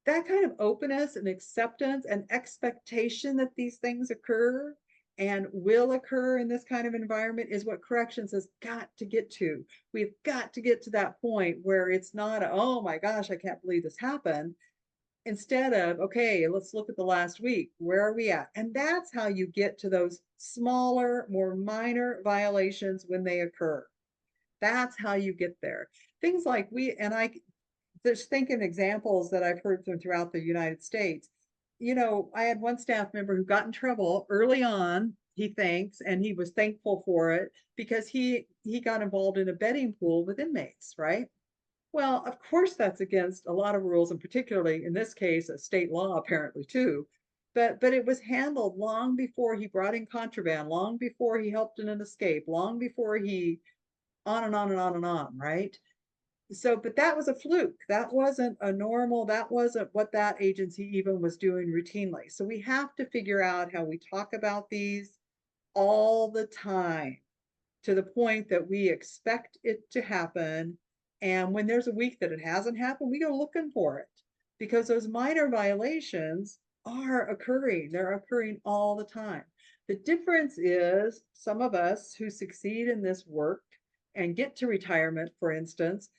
That kind of openness and acceptance and expectation that these things occur and will occur in this kind of environment is what corrections has got to get to. We've got to get to that point where it's not, oh my gosh, I can't believe this happened. Instead of, okay, let's look at the last week. Where are we at? And that's how you get to those smaller, more minor violations when they occur. That's how you get there. Things like I just thinking examples that I've heard from throughout the United States. I had one staff member who got in trouble early on, he thinks, and he was thankful for it because he got involved in a betting pool with inmates, right? Well, of course, that's against a lot of rules, and particularly in this case, a state law apparently too. But it was handled long before he brought in contraband, long before he helped in an escape, long before he on and on and on and on, right? So, but that was a fluke. That wasn't a normal, that wasn't what that agency even was doing routinely. So we have to figure out how we talk about these all the time to the point that we expect it to happen. And when there's a week that it hasn't happened, we go looking for it because those minor violations are occurring. They're occurring all the time. The difference is some of us who succeed in this work and get to retirement, for instance,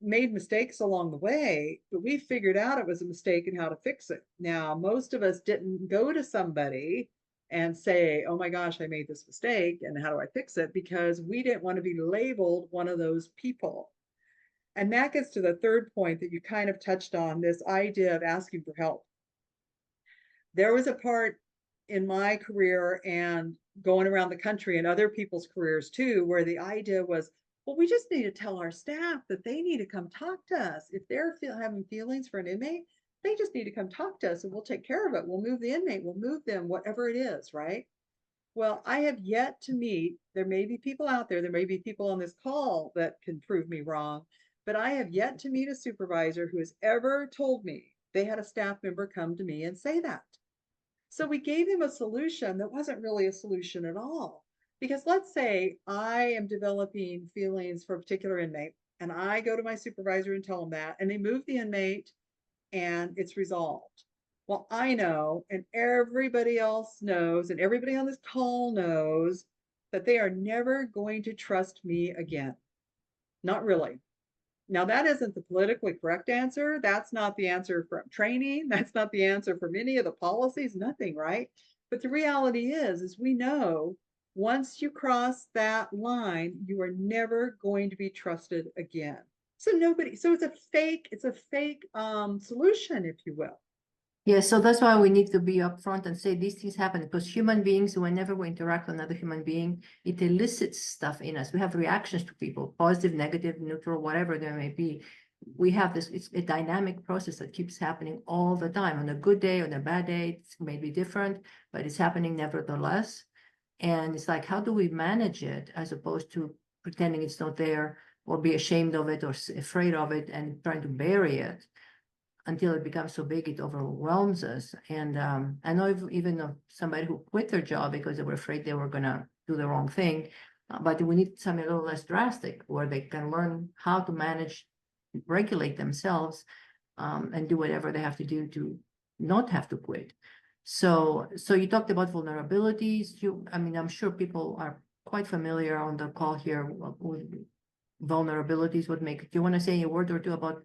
made mistakes along the way, but we figured out it was a mistake and how to fix it. Now, most of us didn't go to somebody and say, oh my gosh, I made this mistake and how do I fix it? Because we didn't want to be labeled one of those people. And that gets to the third point that you kind of touched on, this idea of asking for help. There was a part in my career and going around the country and other people's careers too, where the idea was, well, we just need to tell our staff that they need to come talk to us. If they're having feelings for an inmate, they just need to come talk to us and we'll take care of it. We'll move the inmate, we'll move them, whatever it is, right? Well, I have yet to meet, there may be people out there, there may be people on this call that can prove me wrong, but I have yet to meet a supervisor who has ever told me they had a staff member come to me and say that. So we gave him a solution that wasn't really a solution at all. Because let's say I am developing feelings for a particular inmate and I go to my supervisor and tell them that, and they move the inmate and it's resolved. Well, I know, and everybody else knows, and everybody on this call knows that they are never going to trust me again. Not really. Now, that isn't the politically correct answer. That's not the answer from training. That's not the answer from any of the policies, nothing, right? But the reality is we know once you cross that line, you are never going to be trusted again. So it's a fake solution, if you will. Yeah, so that's why we need to be upfront and say these things happen because human beings, whenever we interact with another human being, it elicits stuff in us. We have reactions to people, positive, negative, neutral, whatever there may be. We have this, it's a dynamic process that keeps happening all the time. On a good day, on a bad day, it may be different, but it's happening nevertheless. And it's like, how do we manage it as opposed to pretending it's not there or be ashamed of it or afraid of it and trying to bury it until it becomes so big it overwhelms us. And I know even of somebody who quit their job because they were afraid they were gonna do the wrong thing, but we need something a little less drastic where they can learn how to manage, regulate themselves, and do whatever they have to do to not have to quit. So you talked about vulnerabilities. I mean, I'm sure people are quite familiar on the call here with vulnerabilities. Do you want to say a word or two about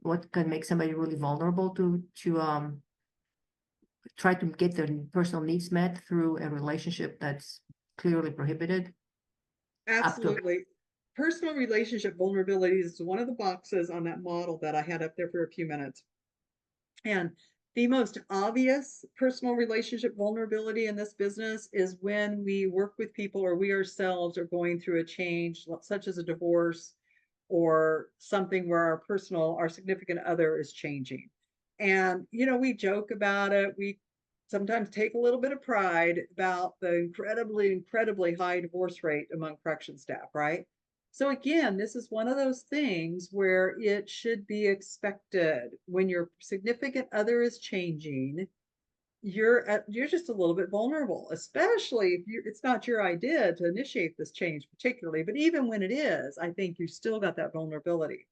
what can make somebody really vulnerable to try to get their personal needs met through a relationship that's clearly prohibited? Absolutely. Personal relationship vulnerability is one of the boxes on that model that I had up there for a few minutes. And the most obvious personal relationship vulnerability in this business is when we work with people or we ourselves are going through a change, such as a divorce or something where our significant other is changing. And, we joke about it. We sometimes take a little bit of pride about the incredibly high divorce rate among correction staff, right? So again, this is one of those things where it should be expected when your significant other is changing. You're just a little bit vulnerable, especially if it's not your idea to initiate this change particularly, but even when it is, I think you still got that vulnerability.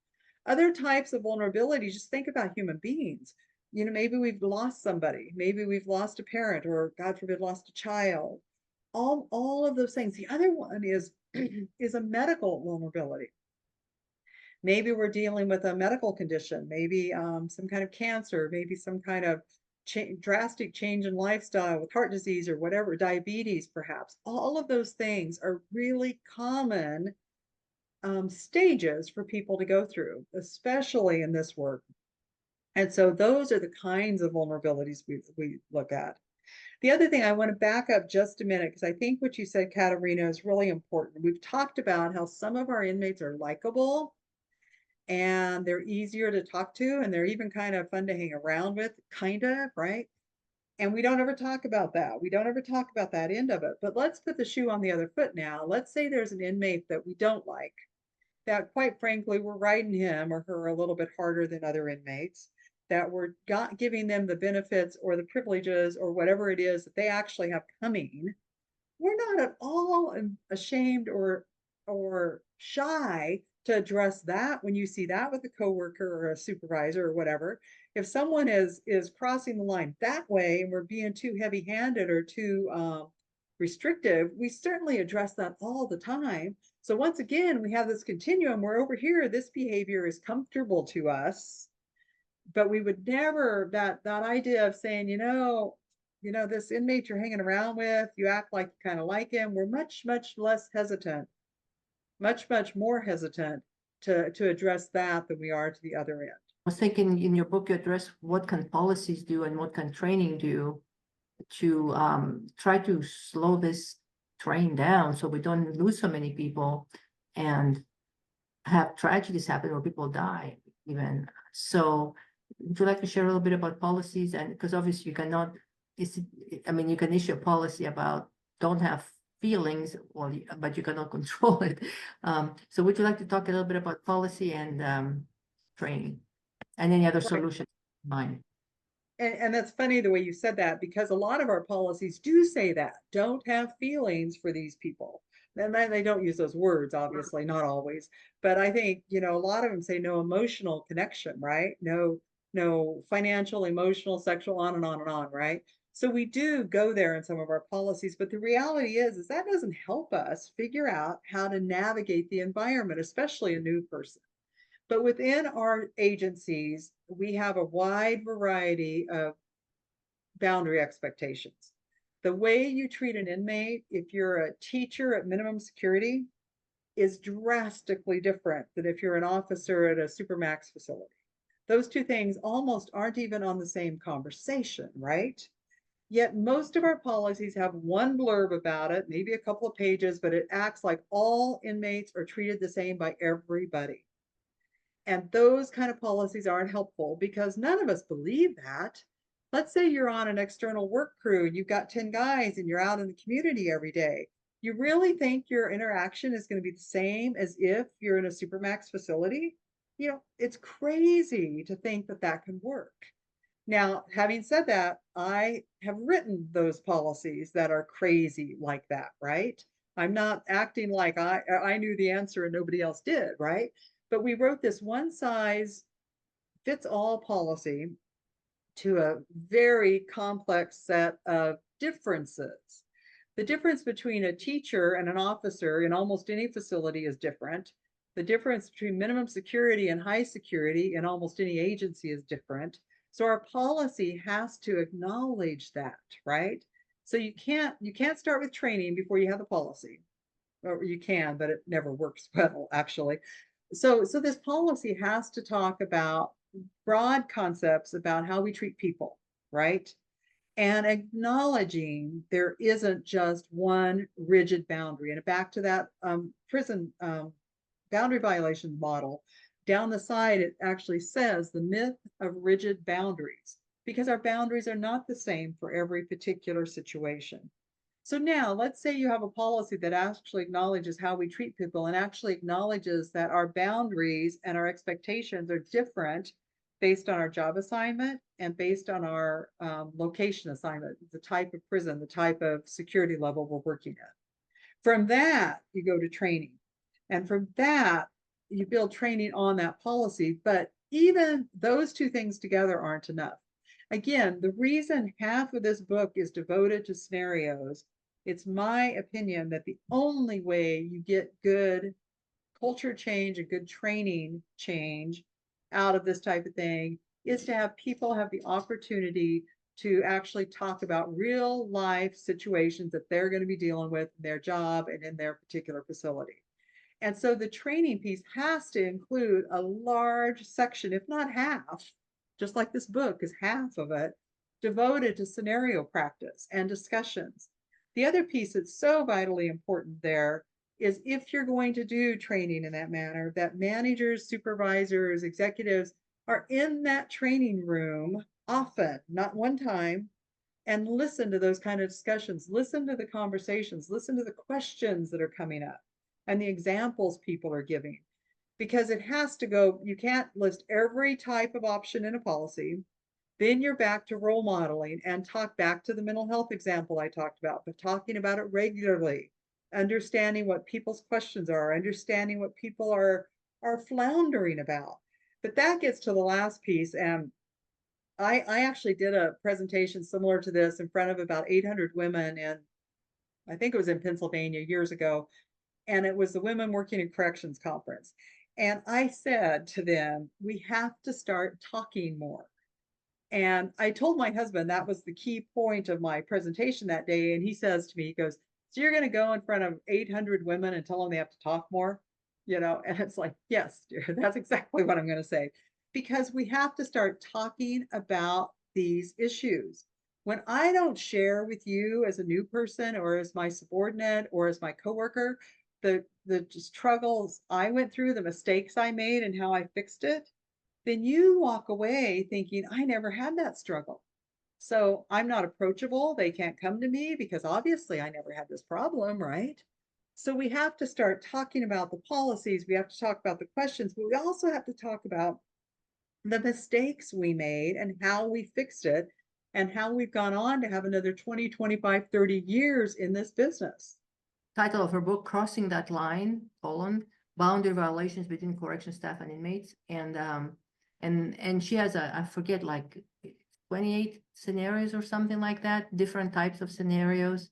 Other types of vulnerability, just think about human beings. Maybe we've lost somebody, maybe we've lost a parent, or God forbid, lost a child. All of those things. The other one is is a medical vulnerability. Maybe we're dealing with a medical condition, maybe some kind of cancer, maybe some kind of drastic change in lifestyle with heart disease or whatever, diabetes perhaps. All of those things are really common stages for people to go through, especially in this work. And so those are the kinds of vulnerabilities we look at. The other thing, I want to back up just a minute because I think what you said, Katerina, is really important. We've talked about how some of our inmates are likable and they're easier to talk to and they're even kind of fun to hang around with, kind of, right? And we don't ever talk about that. We don't ever talk about that end of it. But let's put the shoe on the other foot now. Let's say there's an inmate that we don't like, that quite frankly, we're riding him or her a little bit harder than other inmates, that we're not giving them the benefits or the privileges or whatever it is that they actually have coming. We're not at all ashamed or shy to address that when you see that with a coworker or a supervisor or whatever. If someone is crossing the line that way and we're being too heavy-handed or too restrictive, we certainly address that all the time. So once again, we have this continuum where over here, this behavior is comfortable to us, but we would never, that idea of saying, this inmate you're hanging around with, you act like you kind of like him. We're much, much less hesitant, much, much more hesitant to address that than we are to the other end. I was thinking in your book, you address what can policies do and what can training do to try to slow this train down so we don't lose so many people and have tragedies happen where people die even. So would you like to share a little bit about policies? And because obviously you cannot, you can issue a policy about don't have feelings, but you cannot control it. So would you like to talk a little bit about policy and training and any other solution in mind? And that's funny the way you said that, because a lot of our policies do say that, don't have feelings for these people. And they don't use those words, obviously, not always. But I think, a lot of them say no emotional connection, right? No financial, emotional, sexual, on and on and on, right? So we do go there in some of our policies, but the reality is that doesn't help us figure out how to navigate the environment, especially a new person. But within our agencies, we have a wide variety of boundary expectations. The way you treat an inmate, if you're a teacher at minimum security, is drastically different than if you're an officer at a supermax facility. Those two things almost aren't even on the same conversation, right? Yet most of our policies have one blurb about it, maybe a couple of pages, but it acts like all inmates are treated the same by everybody. And those kind of policies aren't helpful because none of us believe that. Let's say you're on an external work crew and you've got 10 guys and you're out in the community every day. You really think your interaction is going to be the same as if you're in a supermax facility? It's crazy to think that that can work. Now, having said that, I have written those policies that are crazy like that, right? I'm not acting like I knew the answer and nobody else did, right? But we wrote this one size fits all policy to a very complex set of differences. The difference between a teacher and an officer in almost any facility is different. The difference between minimum security and high security in almost any agency is different. So our policy has to acknowledge that, right? So you can't start with training before you have the policy. Or you can, but it never works well, actually. So this policy has to talk about broad concepts about how we treat people, right? And acknowledging there isn't just one rigid boundary. And back to that prison boundary violation model, down the side, it actually says the myth of rigid boundaries, because our boundaries are not the same for every particular situation. So now let's say you have a policy that actually acknowledges how we treat people and actually acknowledges that our boundaries and our expectations are different based on our job assignment and based on our location assignment, the type of prison, the type of security level we're working at. From that, you go to training. And from that, you build training on that policy. But even those two things together aren't enough. Again, the reason half of this book is devoted to scenarios, it's my opinion that the only way you get good culture change and good training change out of this type of thing is to have people have the opportunity to actually talk about real life situations that they're going to be dealing with in their job and in their particular facility. And so the training piece has to include a large section, if not half, just like this book is half of it, devoted to scenario practice and discussions. The other piece that's so vitally important there is if you're going to do training in that manner, that managers, supervisors, executives are in that training room often, not one time, and listen to those kind of discussions, listen to the conversations, listen to the questions that are coming up and the examples people are giving. Because it has to go, you can't list every type of option in a policy. Then you're back to role modeling and talk back to the mental health example I talked about, but talking about it regularly, understanding what people's questions are, understanding what people are floundering about. But that gets to the last piece. And I actually did a presentation similar to this in front of about 800 women, and I think it was in Pennsylvania years ago. and it was the Women Working in Corrections Conference. And I said to them, we have to start talking more. And I told my husband that was the key point of my presentation that day. And he says to me, he goes, so you're going to go in front of 800 women and tell them they have to talk more? You know, and it's like, yes, dear, that's exactly what I'm going to say. Because we have to start talking about these issues. When I don't share with you as a new person or as my subordinate or as my coworker, the struggles I went through, the mistakes I made and how I fixed it, then you walk away thinking, I never had that struggle. So I'm not approachable. They can't come to me because obviously I never had this problem, right? So we have to start talking about the policies. We have to talk about the questions, but we also have to talk about the mistakes we made and how we fixed it and how we've gone on to have another 20, 25, 30 years in this business. Title of her book, Crossing That Line, Boundary Violations Between Correction Staff and Inmates. And she has I forget, like 28 scenarios or something like that, different types of scenarios.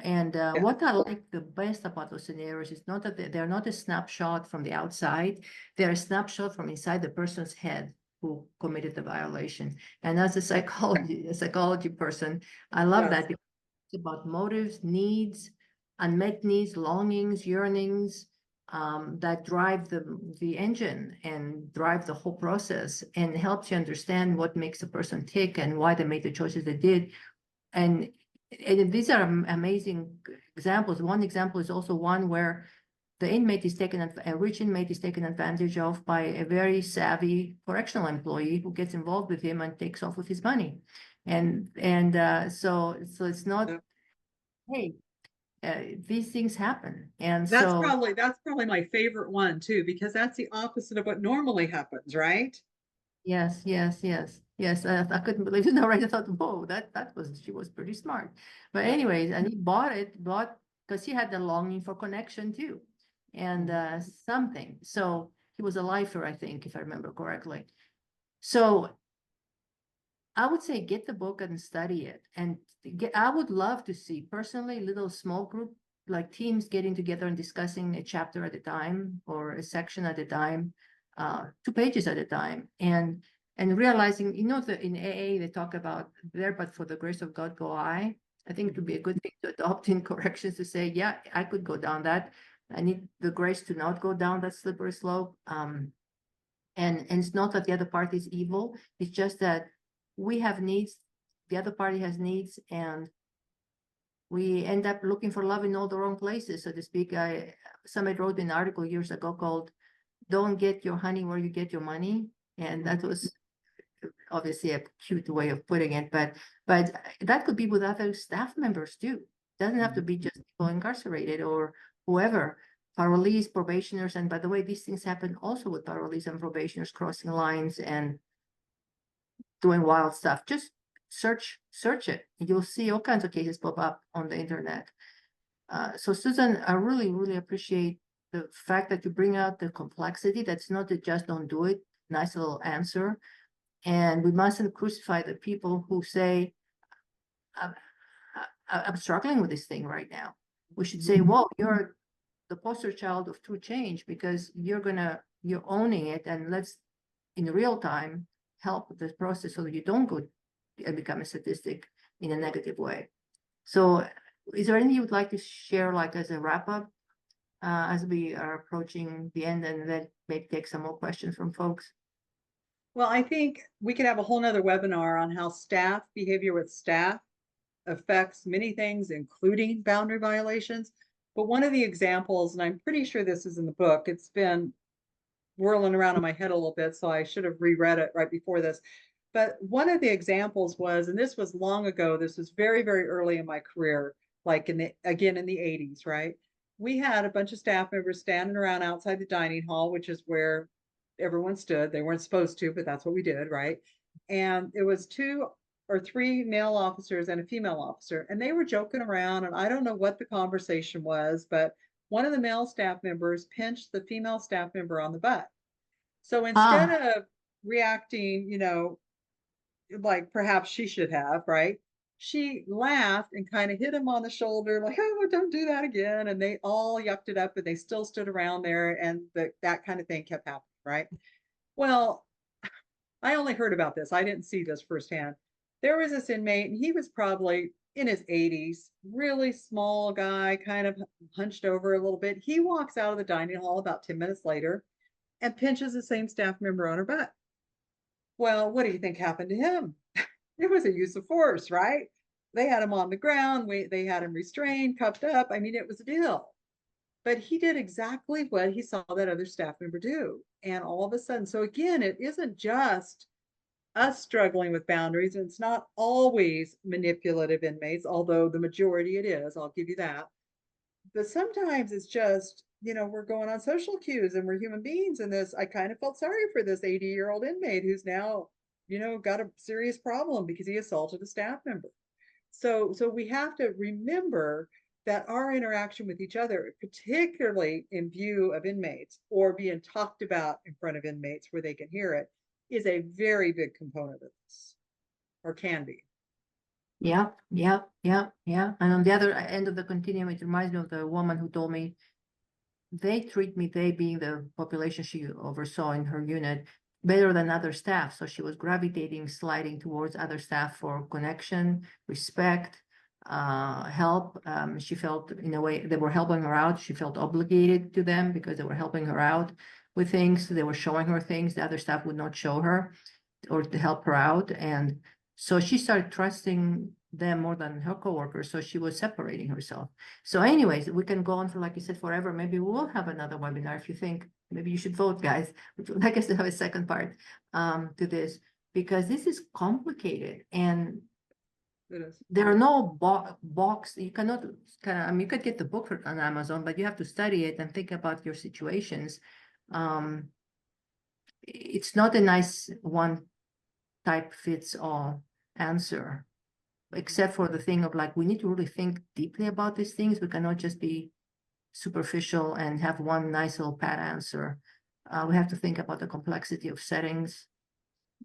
And what I like the best about those scenarios is not that they're not a snapshot from the outside, they're a snapshot from inside the person's head who committed the violation. And as a psychology person, I love that because it's about motives, needs, unmet needs, longings, yearnings, that drive the engine and drive the whole process and helps you understand what makes a person tick and why they made the choices they did. And these are amazing examples. One example is also one where the inmate is a rich inmate is taken advantage of by a very savvy correctional employee who gets involved with him and takes off with his money. So it's not, hey, these things happen. And that's so probably my favorite one too, because that's the opposite of what normally happens, right? yes. I couldn't believe it. Already I thought, whoa, she was pretty smart. But anyways, and he bought because he had the longing for connection too, and something. So he was a lifer, I think, if I remember correctly. So I would say get the book and study it. And I would love to see personally little small group, like teams getting together and discussing a chapter at a time or a section at a time, 2 pages at a time, and realizing, that in AA they talk about there, but for the grace of God go I. I think it would be a good thing to adopt in corrections to say, yeah, I could go down that. I need the grace to not go down that slippery slope. And it's not that the other party is evil. It's just that we have needs, the other party has needs, and we end up looking for love in all the wrong places, so to speak. Somebody wrote an article years ago called "Don't Get Your Honey Where You Get Your Money," and that was obviously a cute way of putting it, but that could be with other staff members too. Doesn't have to be just people incarcerated or whoever. Parolees, probationers, and by the way, these things happen also with parolees and probationers crossing lines and doing wild stuff. Just search it. You'll see all kinds of cases pop up on the internet. So Susan, I really, really appreciate the fact that you bring out the complexity. That's not that just don't do it. Nice little answer. And we mustn't crucify the people who say, I'm struggling with this thing right now. We should say, well, you're the poster child of true change because you're owning it, and let's in real time help this process so that you don't go and become a statistic in a negative way. So is there anything you would like to share, like as a wrap up, as we are approaching the end, and then maybe take some more questions from folks? Well, I think we could have a whole nother webinar on how staff behavior with staff affects many things, including boundary violations. But one of the examples, and I'm pretty sure this is in the book, it's been whirling around in my head a little bit, so I should have reread it right before this. But one of the examples was, and this was long ago, this was very, very early in my career, like again in the 80s, right? We had a bunch of staff members standing around outside the dining hall, which is where everyone stood. They weren't supposed to, but that's what we did, right? And it was 2 or 3 male officers and a female officer, and they were joking around, and I don't know what the conversation was, but one of the male staff members pinched the female staff member on the butt. So instead of reacting, like perhaps she should have, right? she laughed and kind of hit him on the shoulder, like, oh, don't do that again. And they all yucked it up, but they still stood around there, and that kind of thing kept happening, right? Well, I only heard about this. I didn't see this firsthand. There was this inmate, and he was probably in his 80s, really small guy, kind of hunched over a little bit. He walks out of the dining hall about 10 minutes later and pinches the same staff member on her butt. Well, what do you think happened to him? It was a use of force, right? They had him on the ground, they had him restrained, cuffed up. I mean, it was a deal. But he did exactly what he saw that other staff member do. And all of a sudden, so again, it isn't just us struggling with boundaries. And it's not always manipulative inmates, although the majority it is, I'll give you that. But sometimes it's just, we're going on social cues and we're human beings. And I kind of felt sorry for this 80-year-old inmate who's now, got a serious problem because he assaulted a staff member. So we have to remember that our interaction with each other, particularly in view of inmates or being talked about in front of inmates where they can hear it, is a very big component of this, or can be. Yeah, yeah, yeah, yeah. And on the other end of the continuum, it reminds me of the woman who told me they treat me, they being the population she oversaw in her unit, better than other staff. So she was gravitating, sliding towards other staff for connection, respect, help. She felt in a way they were helping her out. She felt obligated to them because they were helping her out with things. They were showing her things the other staff would not show her or to help her out. And so she started trusting them more than her coworkers. So she was separating herself. So anyways, we can go on for, like you said, forever. Maybe we'll have another webinar if you think. Maybe you should vote, guys. Would like us to have a second part to this, because this is complicated and there are no box. You cannot you could get the book on Amazon, but you have to study it and think about your situations. It's not a nice one type fits all answer, except for the thing of like, we need to really think deeply about these things. We cannot just be superficial and have one nice little pat answer. We have to think about the complexity of settings,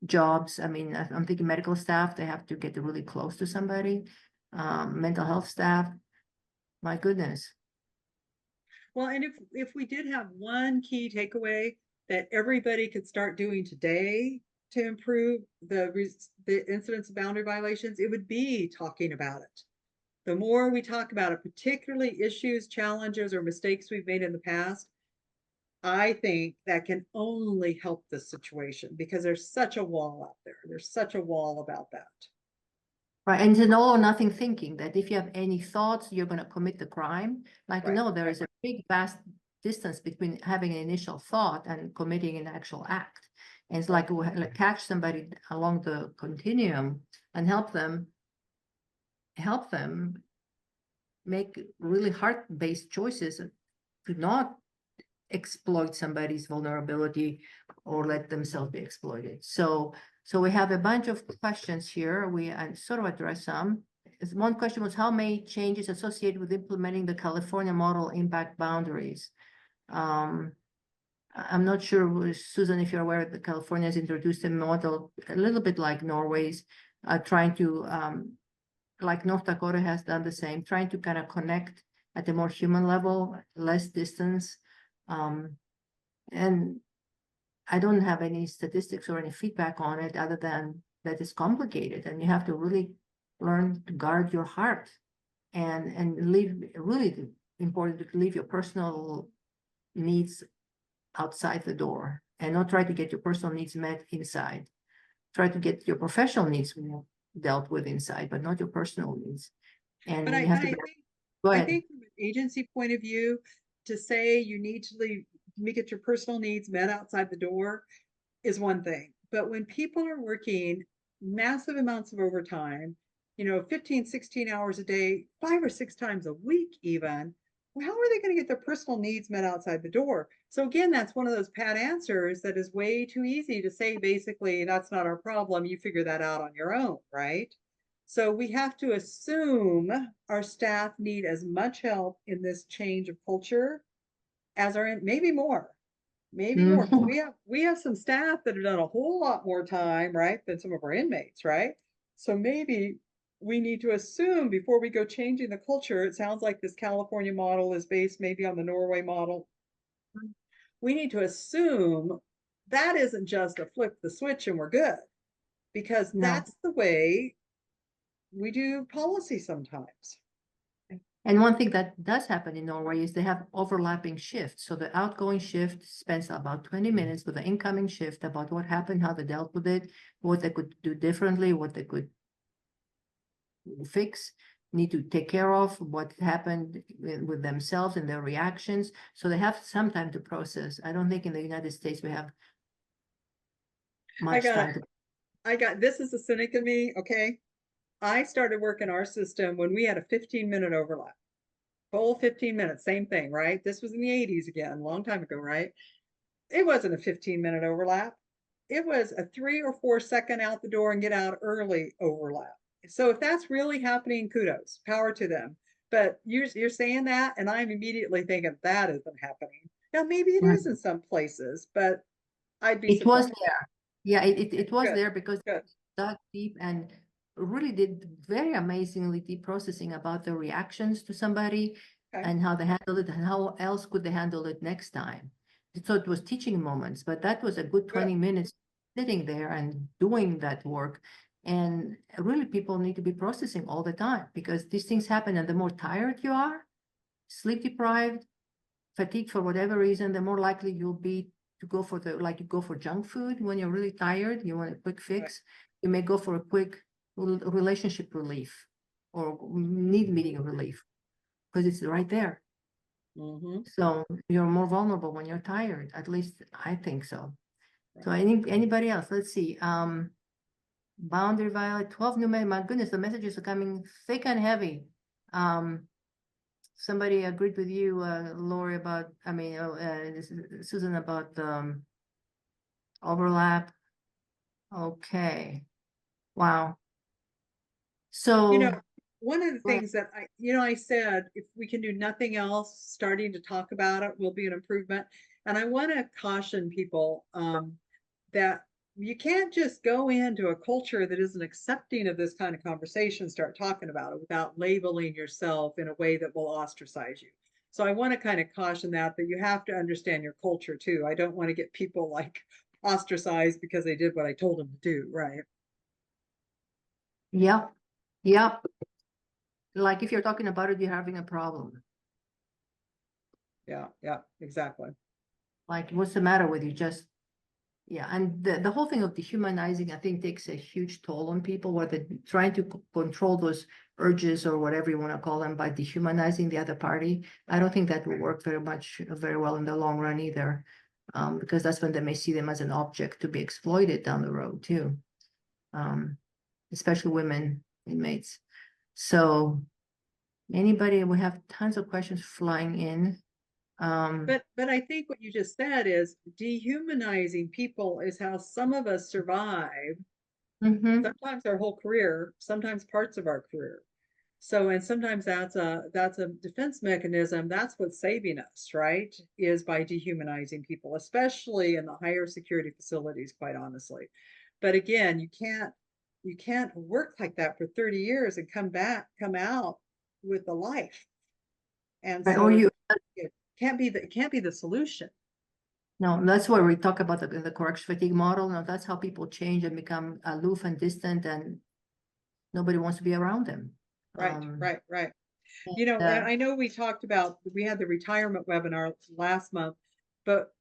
jobs. I mean, I'm thinking medical staff, they have to get really close to somebody. Mental health staff, my goodness. Well, and if we did have one key takeaway that everybody could start doing today to improve the incidence of boundary violations, it would be talking about it. The more we talk about it, particularly issues, challenges, or mistakes we've made in the past, I think that can only help this situation because there's such a wall out there. There's such a wall about that. Right, and it's an all or nothing thinking that if you have any thoughts, you're going to commit the crime. Like, Right, no, there is a big, vast distance between having an initial thought and committing an actual act. And it's like we catch somebody along the continuum and help them make really heart-based choices to not exploit somebody's vulnerability or let themselves be exploited. So we have a bunch of questions here. We sort of address some. One question was, how may changes associated with implementing the California model impact boundaries? I'm not sure, Susan, if you're aware that California has introduced a model a little bit like Norway's, trying to, like North Dakota has done the same, trying to kind of connect at a more human level, less distance. And I don't have any statistics or any feedback on it other than that it's complicated and you have to really learn to guard your heart and leave, really important to leave your personal needs outside the door and not try to get your personal needs met inside. Try to get your professional needs dealt with inside, but not your personal needs. And you have to go ahead. I think from an agency point of view, to say you need to get your personal needs met outside the door is one thing. But when people are working massive amounts of overtime, 15, 16 hours a day, 5 or 6 times a week even, well, how are they going to get their personal needs met outside the door? So again, that's one of those pat answers that is way too easy to say, basically, that's not our problem. You figure that out on your own, right? So we have to assume our staff need as much help in this change of culture as maybe more. Maybe more. We have some staff that have done a whole lot more time, right, than some of our inmates, right? So maybe we need to assume before we go changing the culture, it sounds like this California model is based maybe on the Norway model. We need to assume that isn't just a flip the switch and we're good, because No. that's the way we do policy sometimes. And one thing that does happen in Norway is they have overlapping shifts. So the outgoing shift spends about 20 minutes with the incoming shift about what happened, how they dealt with it, what they could do differently, what they could fix, need to take care of, what happened with themselves and their reactions. So they have some time to process. I don't think in the United States we have I much got, time to. this is the cynic in me, okay? I started working our system when we had a 15-minute overlap. Full 15 minutes, same thing, right? This was in the 80s again, a long time ago, right? It wasn't a 15-minute overlap. It was a 3 or 4 second out the door and get out early overlap. So if that's really happening, kudos, power to them. But you're saying that, and I'm immediately thinking that isn't happening. Now maybe it Right. is in some places, but I'd be It was surprised. there. Yeah, it was Good, there because good. dug deep and really did very amazingly deep processing about the reactions to somebody Okay. and how they handled it and how else could they handle it next time. So it was teaching moments, but that was a good Good. 20 minutes sitting there and doing that work. And really people need to be processing all the time because these things happen, and the more tired you are, sleep deprived, fatigued for whatever reason, the more likely you'll be to go for like you go for junk food when you're really tired, you want a quick Right. fix. You may go for a quick relationship relief or need meeting relief because it's right there. Mm-hmm. So you're more vulnerable when you're tired. At least I think so. So Right. anybody else? Let's see. Boundary violate 12 new men. My goodness, the messages are coming thick and heavy. Somebody agreed with you, Lori, about, Susan, about overlap. Okay. Wow. You know, So, one of the well, things that I said, if we can do nothing else, starting to talk about it will be an improvement. And I want to caution people that you can't just go into a culture that isn't accepting of this kind of conversation, start talking about it without labeling yourself in a way that will ostracize you. So I want to kind of caution that you have to understand your culture too. I don't want to get people like ostracized because they did what I told them to do, right? yeah, yeah. Like if you're talking about it, you're having a problem. Yeah, yeah, exactly. Like, what's the matter with you? Just, yeah. And the whole thing of dehumanizing, I think, takes a huge toll on people where they're trying to control those urges or whatever you want to call them by dehumanizing the other party. I don't think that will work very well in the long run either. Because that's when they may see them as an object to be exploited down the road too. Especially women inmates. So anybody, we have tons of questions flying in. But I think what you just said is dehumanizing people is how some of us survive, mhm. sometimes our whole career, sometimes parts of our career. So, and sometimes that's a defense mechanism. That's what's saving us, right? Is by dehumanizing people, especially in the higher security facilities, quite honestly. But again, you can't work like that for 30 years and come out with a life. And Right, or so you, it can't be the solution. no, that's where we talk about the correction fatigue model. Now that's how people change and become aloof and distant, and nobody wants to be around them. Right, right, right. And, I know we had the retirement webinar last month, but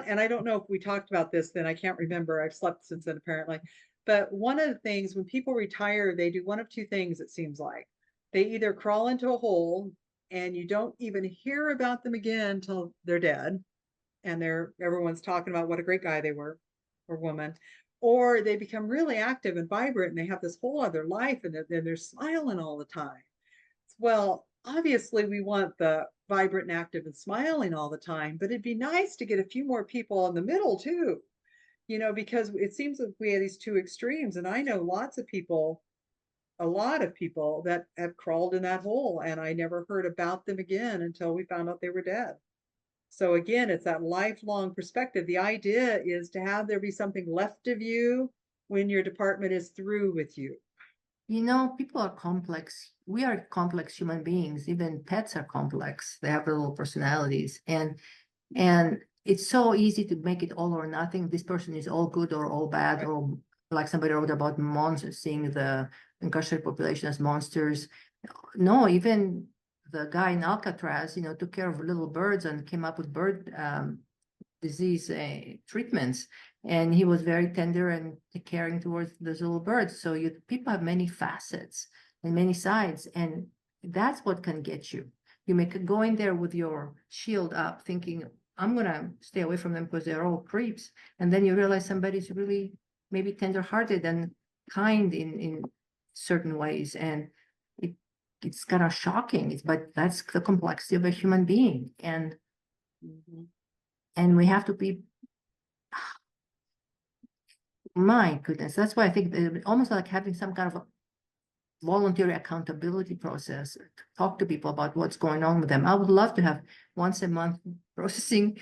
and I don't know if we talked about this then, I can't remember. I've slept since then apparently. But one of the things when people retire, they do one of two things, it seems like. They either crawl into a hole and you don't even hear about them again until they're dead, and everyone's talking about what a great guy they were or woman, or they become really active and vibrant and they have this whole other life, and they're smiling all the time. Well, obviously we want the vibrant and active and smiling all the time, but it'd be nice to get a few more people in the middle too, because it seems like we have these two extremes. And I know a lot of people that have crawled in that hole, and I never heard about them again until we found out they were dead. So again, it's that lifelong perspective. The idea is to have there be something left of you when your department is through with you. You know, people are complex. We are complex human beings. Even pets are complex. They have little personalities. And it's so easy to make it all or nothing. This person is all good or all bad, Right. or like somebody wrote about monsters, seeing the incarcerated population as monsters. No, even the guy in Alcatraz, took care of little birds and came up with bird disease treatments. And he was very tender and caring towards those little birds. So people have many facets and many sides, and that's what can get you. You may go in there with your shield up, thinking, I'm gonna stay away from them because they're all creeps. And then you realize somebody's really maybe tender-hearted and kind in certain ways. And it's kind of shocking. But that's the complexity of a human being. Mhm. And we have to be, my goodness, that's why I think almost like having some kind of a voluntary accountability process, talk to people about what's going on with them. I would love to have once a month processing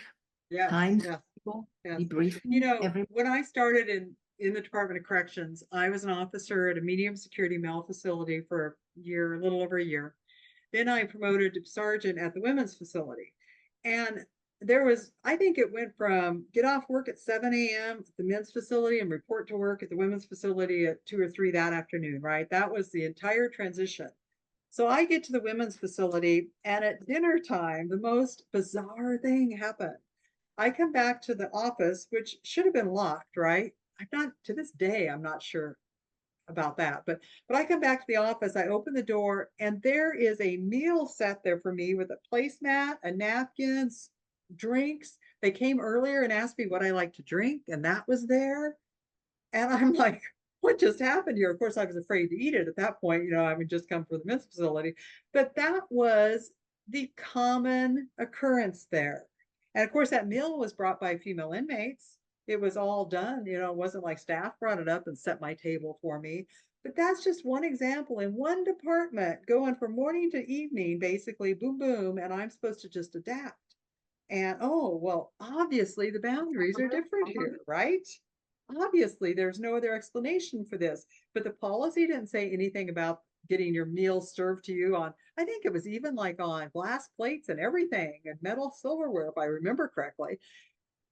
Yes, times, yes, people yes. You debriefing know, every. when I started in the Department of Corrections, I was an officer at a medium security male facility for a year, a little over a year. Then I promoted to sergeant at the women's facility. And there was, I think it went from get off work at 7 a.m. at the men's facility and report to work at the women's facility at 2 or 3 that afternoon, right? That was the entire transition. So I get to the women's facility, and at dinner time, the most bizarre thing happened. I come back to the office, which should have been locked, right? I'm not, to this day, I'm not sure about that. But I come back to the office, I open the door, and there is a meal set there for me with a placemat, a napkins, drinks. They came earlier and asked me what I like to drink, and that was there. And I'm like, what just happened here? Of course, I was afraid to eat it at that point. I would just come from the men's facility. But that was the common occurrence there. And of course, that meal was brought by female inmates. It was all done. It wasn't like staff brought it up and set my table for me. But that's just one example in one department going from morning to evening, basically, boom, boom. And I'm supposed to just adapt. And oh, well, obviously the boundaries are different here, right? Obviously, there's no other explanation for this. But the policy didn't say anything about getting your meals served to you on, I think it was even like on glass plates and everything and metal silverware, if I remember correctly.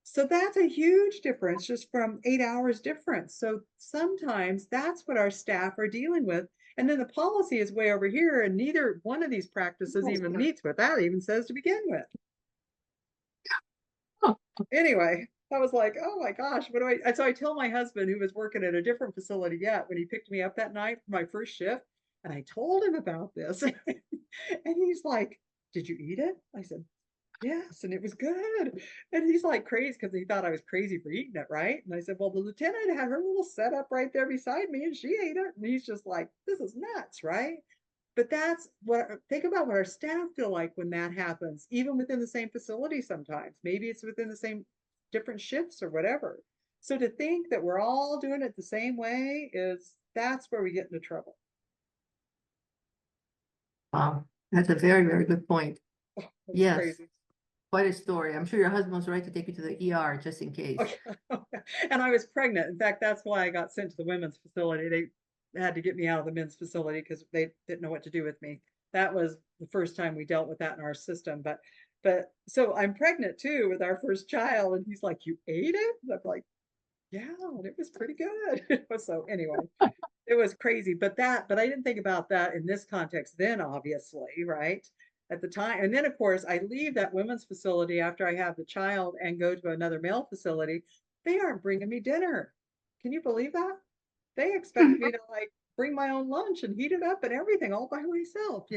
So that's a huge difference just from 8 hours difference. So sometimes that's what our staff are dealing with. And then the policy is way over here, and neither one of these practices even meets what that even says to begin with. Anyway, I was like, oh my gosh, what do I? And so I tell my husband, who was working at a different facility yet, when he picked me up that night for my first shift, and I told him about this. And he's like, did you eat it? I said, yes, and it was good. And he's like crazy because he thought I was crazy for eating it, right? And I said, well, the lieutenant had her little setup right there beside me and she ate it. And he's just like, this is nuts, right? But that's what, think about what our staff feel like when that happens, even within the same facility sometimes. Maybe it's within the same different shifts or whatever. So to think that we're all doing it the same way that's where we get into trouble. Wow, that's a very, very good point. It's Yes, crazy. quite a story. I'm sure your husband was right to take you to the ER just in case. Okay. And I was pregnant. In fact, that's why I got sent to the women's facility. They had to get me out of the men's facility because they didn't know what to do with me. That was the first time we dealt with that in our system. But so I'm pregnant too with our first child, and he's like, "You ate it?" And I'm like, "Yeah, and it was pretty good." So anyway, it was crazy. But I didn't think about that in this context then, obviously, right? At the time. And then of course I leave that women's facility after I have the child and go to another male facility. They aren't bringing me dinner. Can you believe that? They expect me to like bring my own lunch and heat it up and everything all by myself.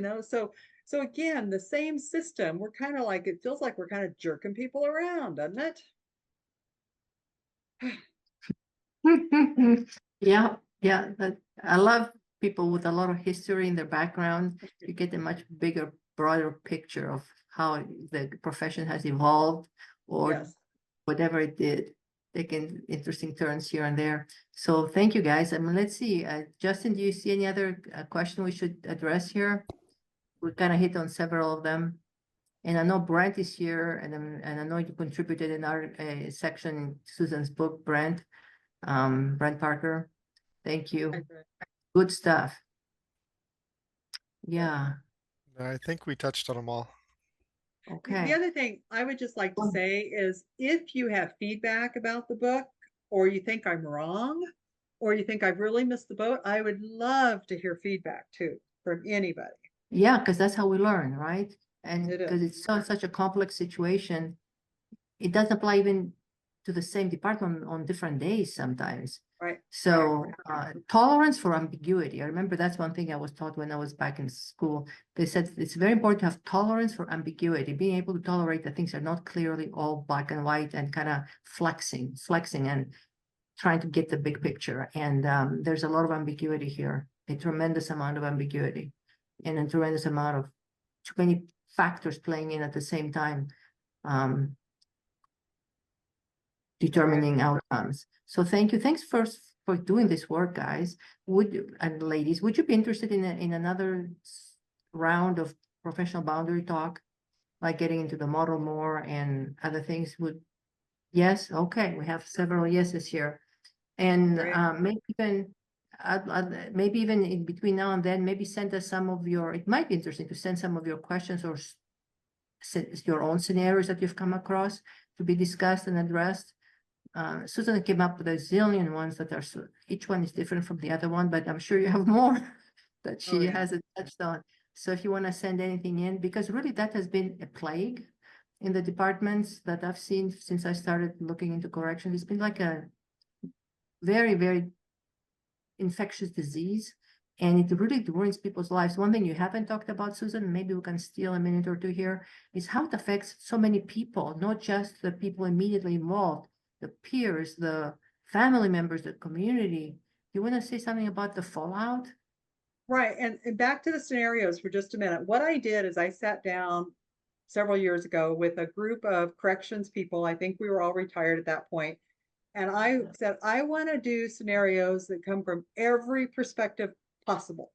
So again, the same system. We're kind of like, it feels like we're kind of jerking people around, doesn't it? Yeah, yeah. But I love people with a lot of history in their background. You get a much bigger, broader picture of how the profession has evolved or Yes. whatever it did, taking interesting turns here and there. So thank you guys. I mean, let's see. Justin, do you see any other question we should address here? We kind of hit on several of them. And I know Brent is here, and I know you contributed in our section, Susan's book, Brent. Brent Parker. Thank Hi, you. Brett. Good stuff. Yeah. I think we touched on them all. The Okay. other thing I would just like to say is if you have feedback about the book, or you think I'm wrong, or you think I've really missed the boat, I would love to hear feedback too from anybody. Yeah, because that's how we learn, right? And It because is. it's such a complex situation, it doesn't apply even to the same department on different days sometimes. Right. So tolerance for ambiguity. I remember that's one thing I was taught when I was back in school. They said it's very important to have tolerance for ambiguity, being able to tolerate that things are not clearly all black and white and kind of flexing and trying to get the big picture. And there's a lot of ambiguity here, a tremendous amount of ambiguity, and a tremendous amount of too many factors playing in at the same time, determining outcomes. So thank you. Thanks first for doing this work, guys. And ladies, would you be interested in another round of professional boundary talk, like getting into the model more and other things? Yes, okay. We have several yeses here. And maybe even in between now and then, maybe send us some of your, it might be interesting to send some of your questions or your own scenarios that you've come across to be discussed and addressed. Susan came up with a zillion ones that are, each one is different from the other one, but I'm sure you have more that she hasn't touched on. So if you want to send anything in, because really that has been a plague in the departments that I've seen since I started looking into corrections. It's been like a very, very infectious disease, and it really ruins people's lives. One thing you haven't talked about, Susan, maybe we can steal a minute or two here, is how it affects so many people, not just the people immediately involved, the peers, the family members, the community. You want to say something about the fallout? Right. And back to the scenarios for just a minute. What I did is I sat down several years ago with a group of corrections people. I think we were all retired at that point. And I said, I want to do scenarios that come from every perspective possible.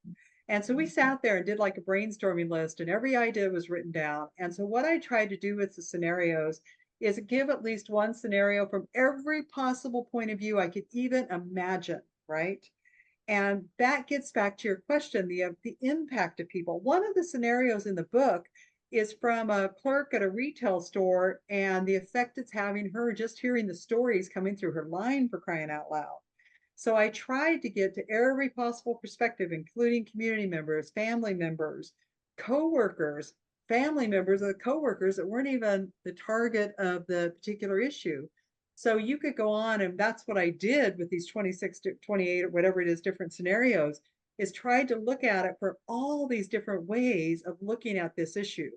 And so we sat there and did like a brainstorming list, and every idea was written down. And so what I tried to do with the scenarios is give at least one scenario from every possible point of view I could even imagine, right? And that gets back to your question, the impact of people. One of the scenarios in the book is from a clerk at a retail store and the effect it's having her just hearing the stories coming through her line, for crying out loud. So I tried to get to every possible perspective, including community members, family members, coworkers, family members of the coworkers that weren't even the target of the particular issue. So you could go on, and that's what I did with these 26 to 28 or whatever it is, different scenarios, is tried to look at it for all these different ways of looking at this issue.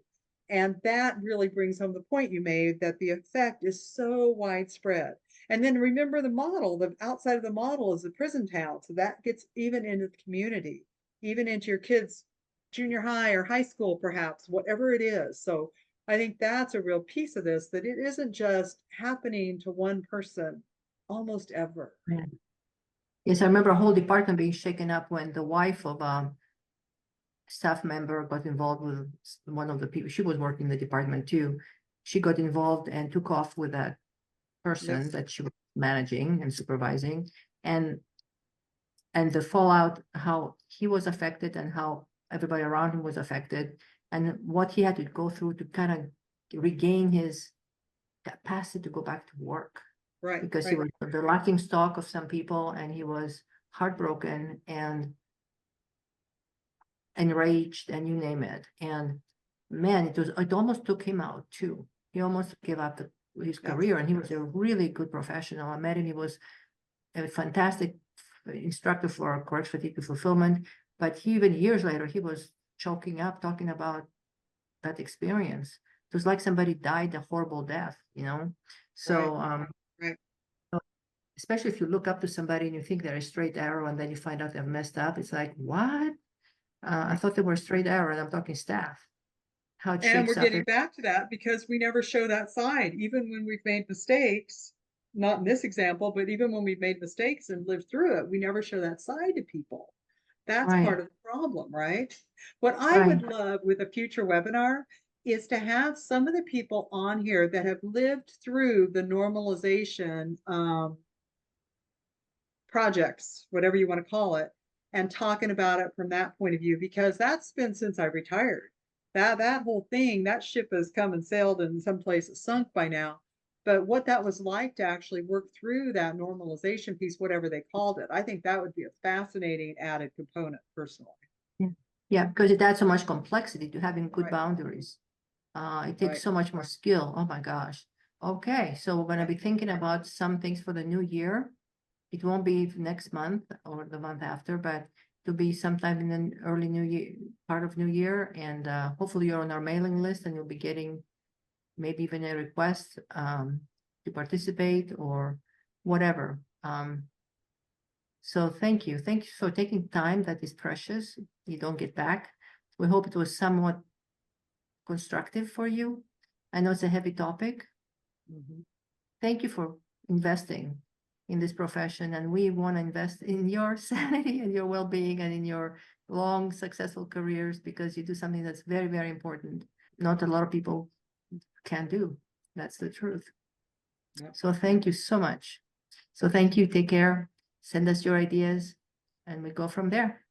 And that really brings home the point you made, that the effect is so widespread. And then remember the model, the outside of the model is the prison town. So that gets even into the community, even into your kids' junior high or high school, perhaps, whatever it is. So I think that's a real piece of this, that it isn't just happening to one person almost ever. Yeah. Yes, I remember a whole department being shaken up when the wife of a staff member got involved with one of the people. She was working in the department too. She got involved and took off with that person that she was managing and supervising, and the fallout, how he was affected and how everybody around him was affected, and what he had to go through to kind of regain his capacity to go back to work. Right. Because he was the laughing stock of some people, and he was heartbroken and enraged, and you name it. And man, it almost took him out too. He almost gave up his career, and he was a really good professional. I met him. He was a fantastic instructor for correct fatigue fulfillment, but even years later, he was choking up talking about that experience. It was like somebody died a horrible death, you know? So, especially if you look up to somebody and you think they're a straight arrow and then you find out they've messed up, it's like, what? I thought they were straight arrow, and I'm talking staff. How it And we're shakes up. getting back to that because we never show that side, even when we've made mistakes, not in this example, but even when we've made mistakes and lived through it, we never show that side to people. That's part of the problem, right? What I would love with a future webinar is to have some of the people on here that have lived through the normalization projects, whatever you want to call it, and talking about it from that point of view, because that's been since I retired. That whole thing, that ship has come and sailed and someplace it's sunk by now. But what that was like to actually work through that normalization piece, whatever they called it, I think that would be a fascinating added component personally. Yeah, because it adds so much complexity to having good Right. boundaries. It takes Right. so much more skill. Oh my gosh. Okay, so we're gonna be thinking about some things for the new year. It won't be next month or the month after, but to be sometime in the early new year, part of new year, and hopefully you're on our mailing list and you'll be getting maybe even a request to participate or whatever. So thank you. Thank you for taking time that is precious. You don't get back. We hope it was somewhat constructive for you. I know it's a heavy topic. Mhm. Thank you for investing in this profession, and we want to invest in your sanity and your well-being and in your long, successful careers, because you do something that's very, very important. Not a lot of people can do. That's the truth. Yep. So thank you so much. So thank you. Take care. Send us your ideas, and we go from there.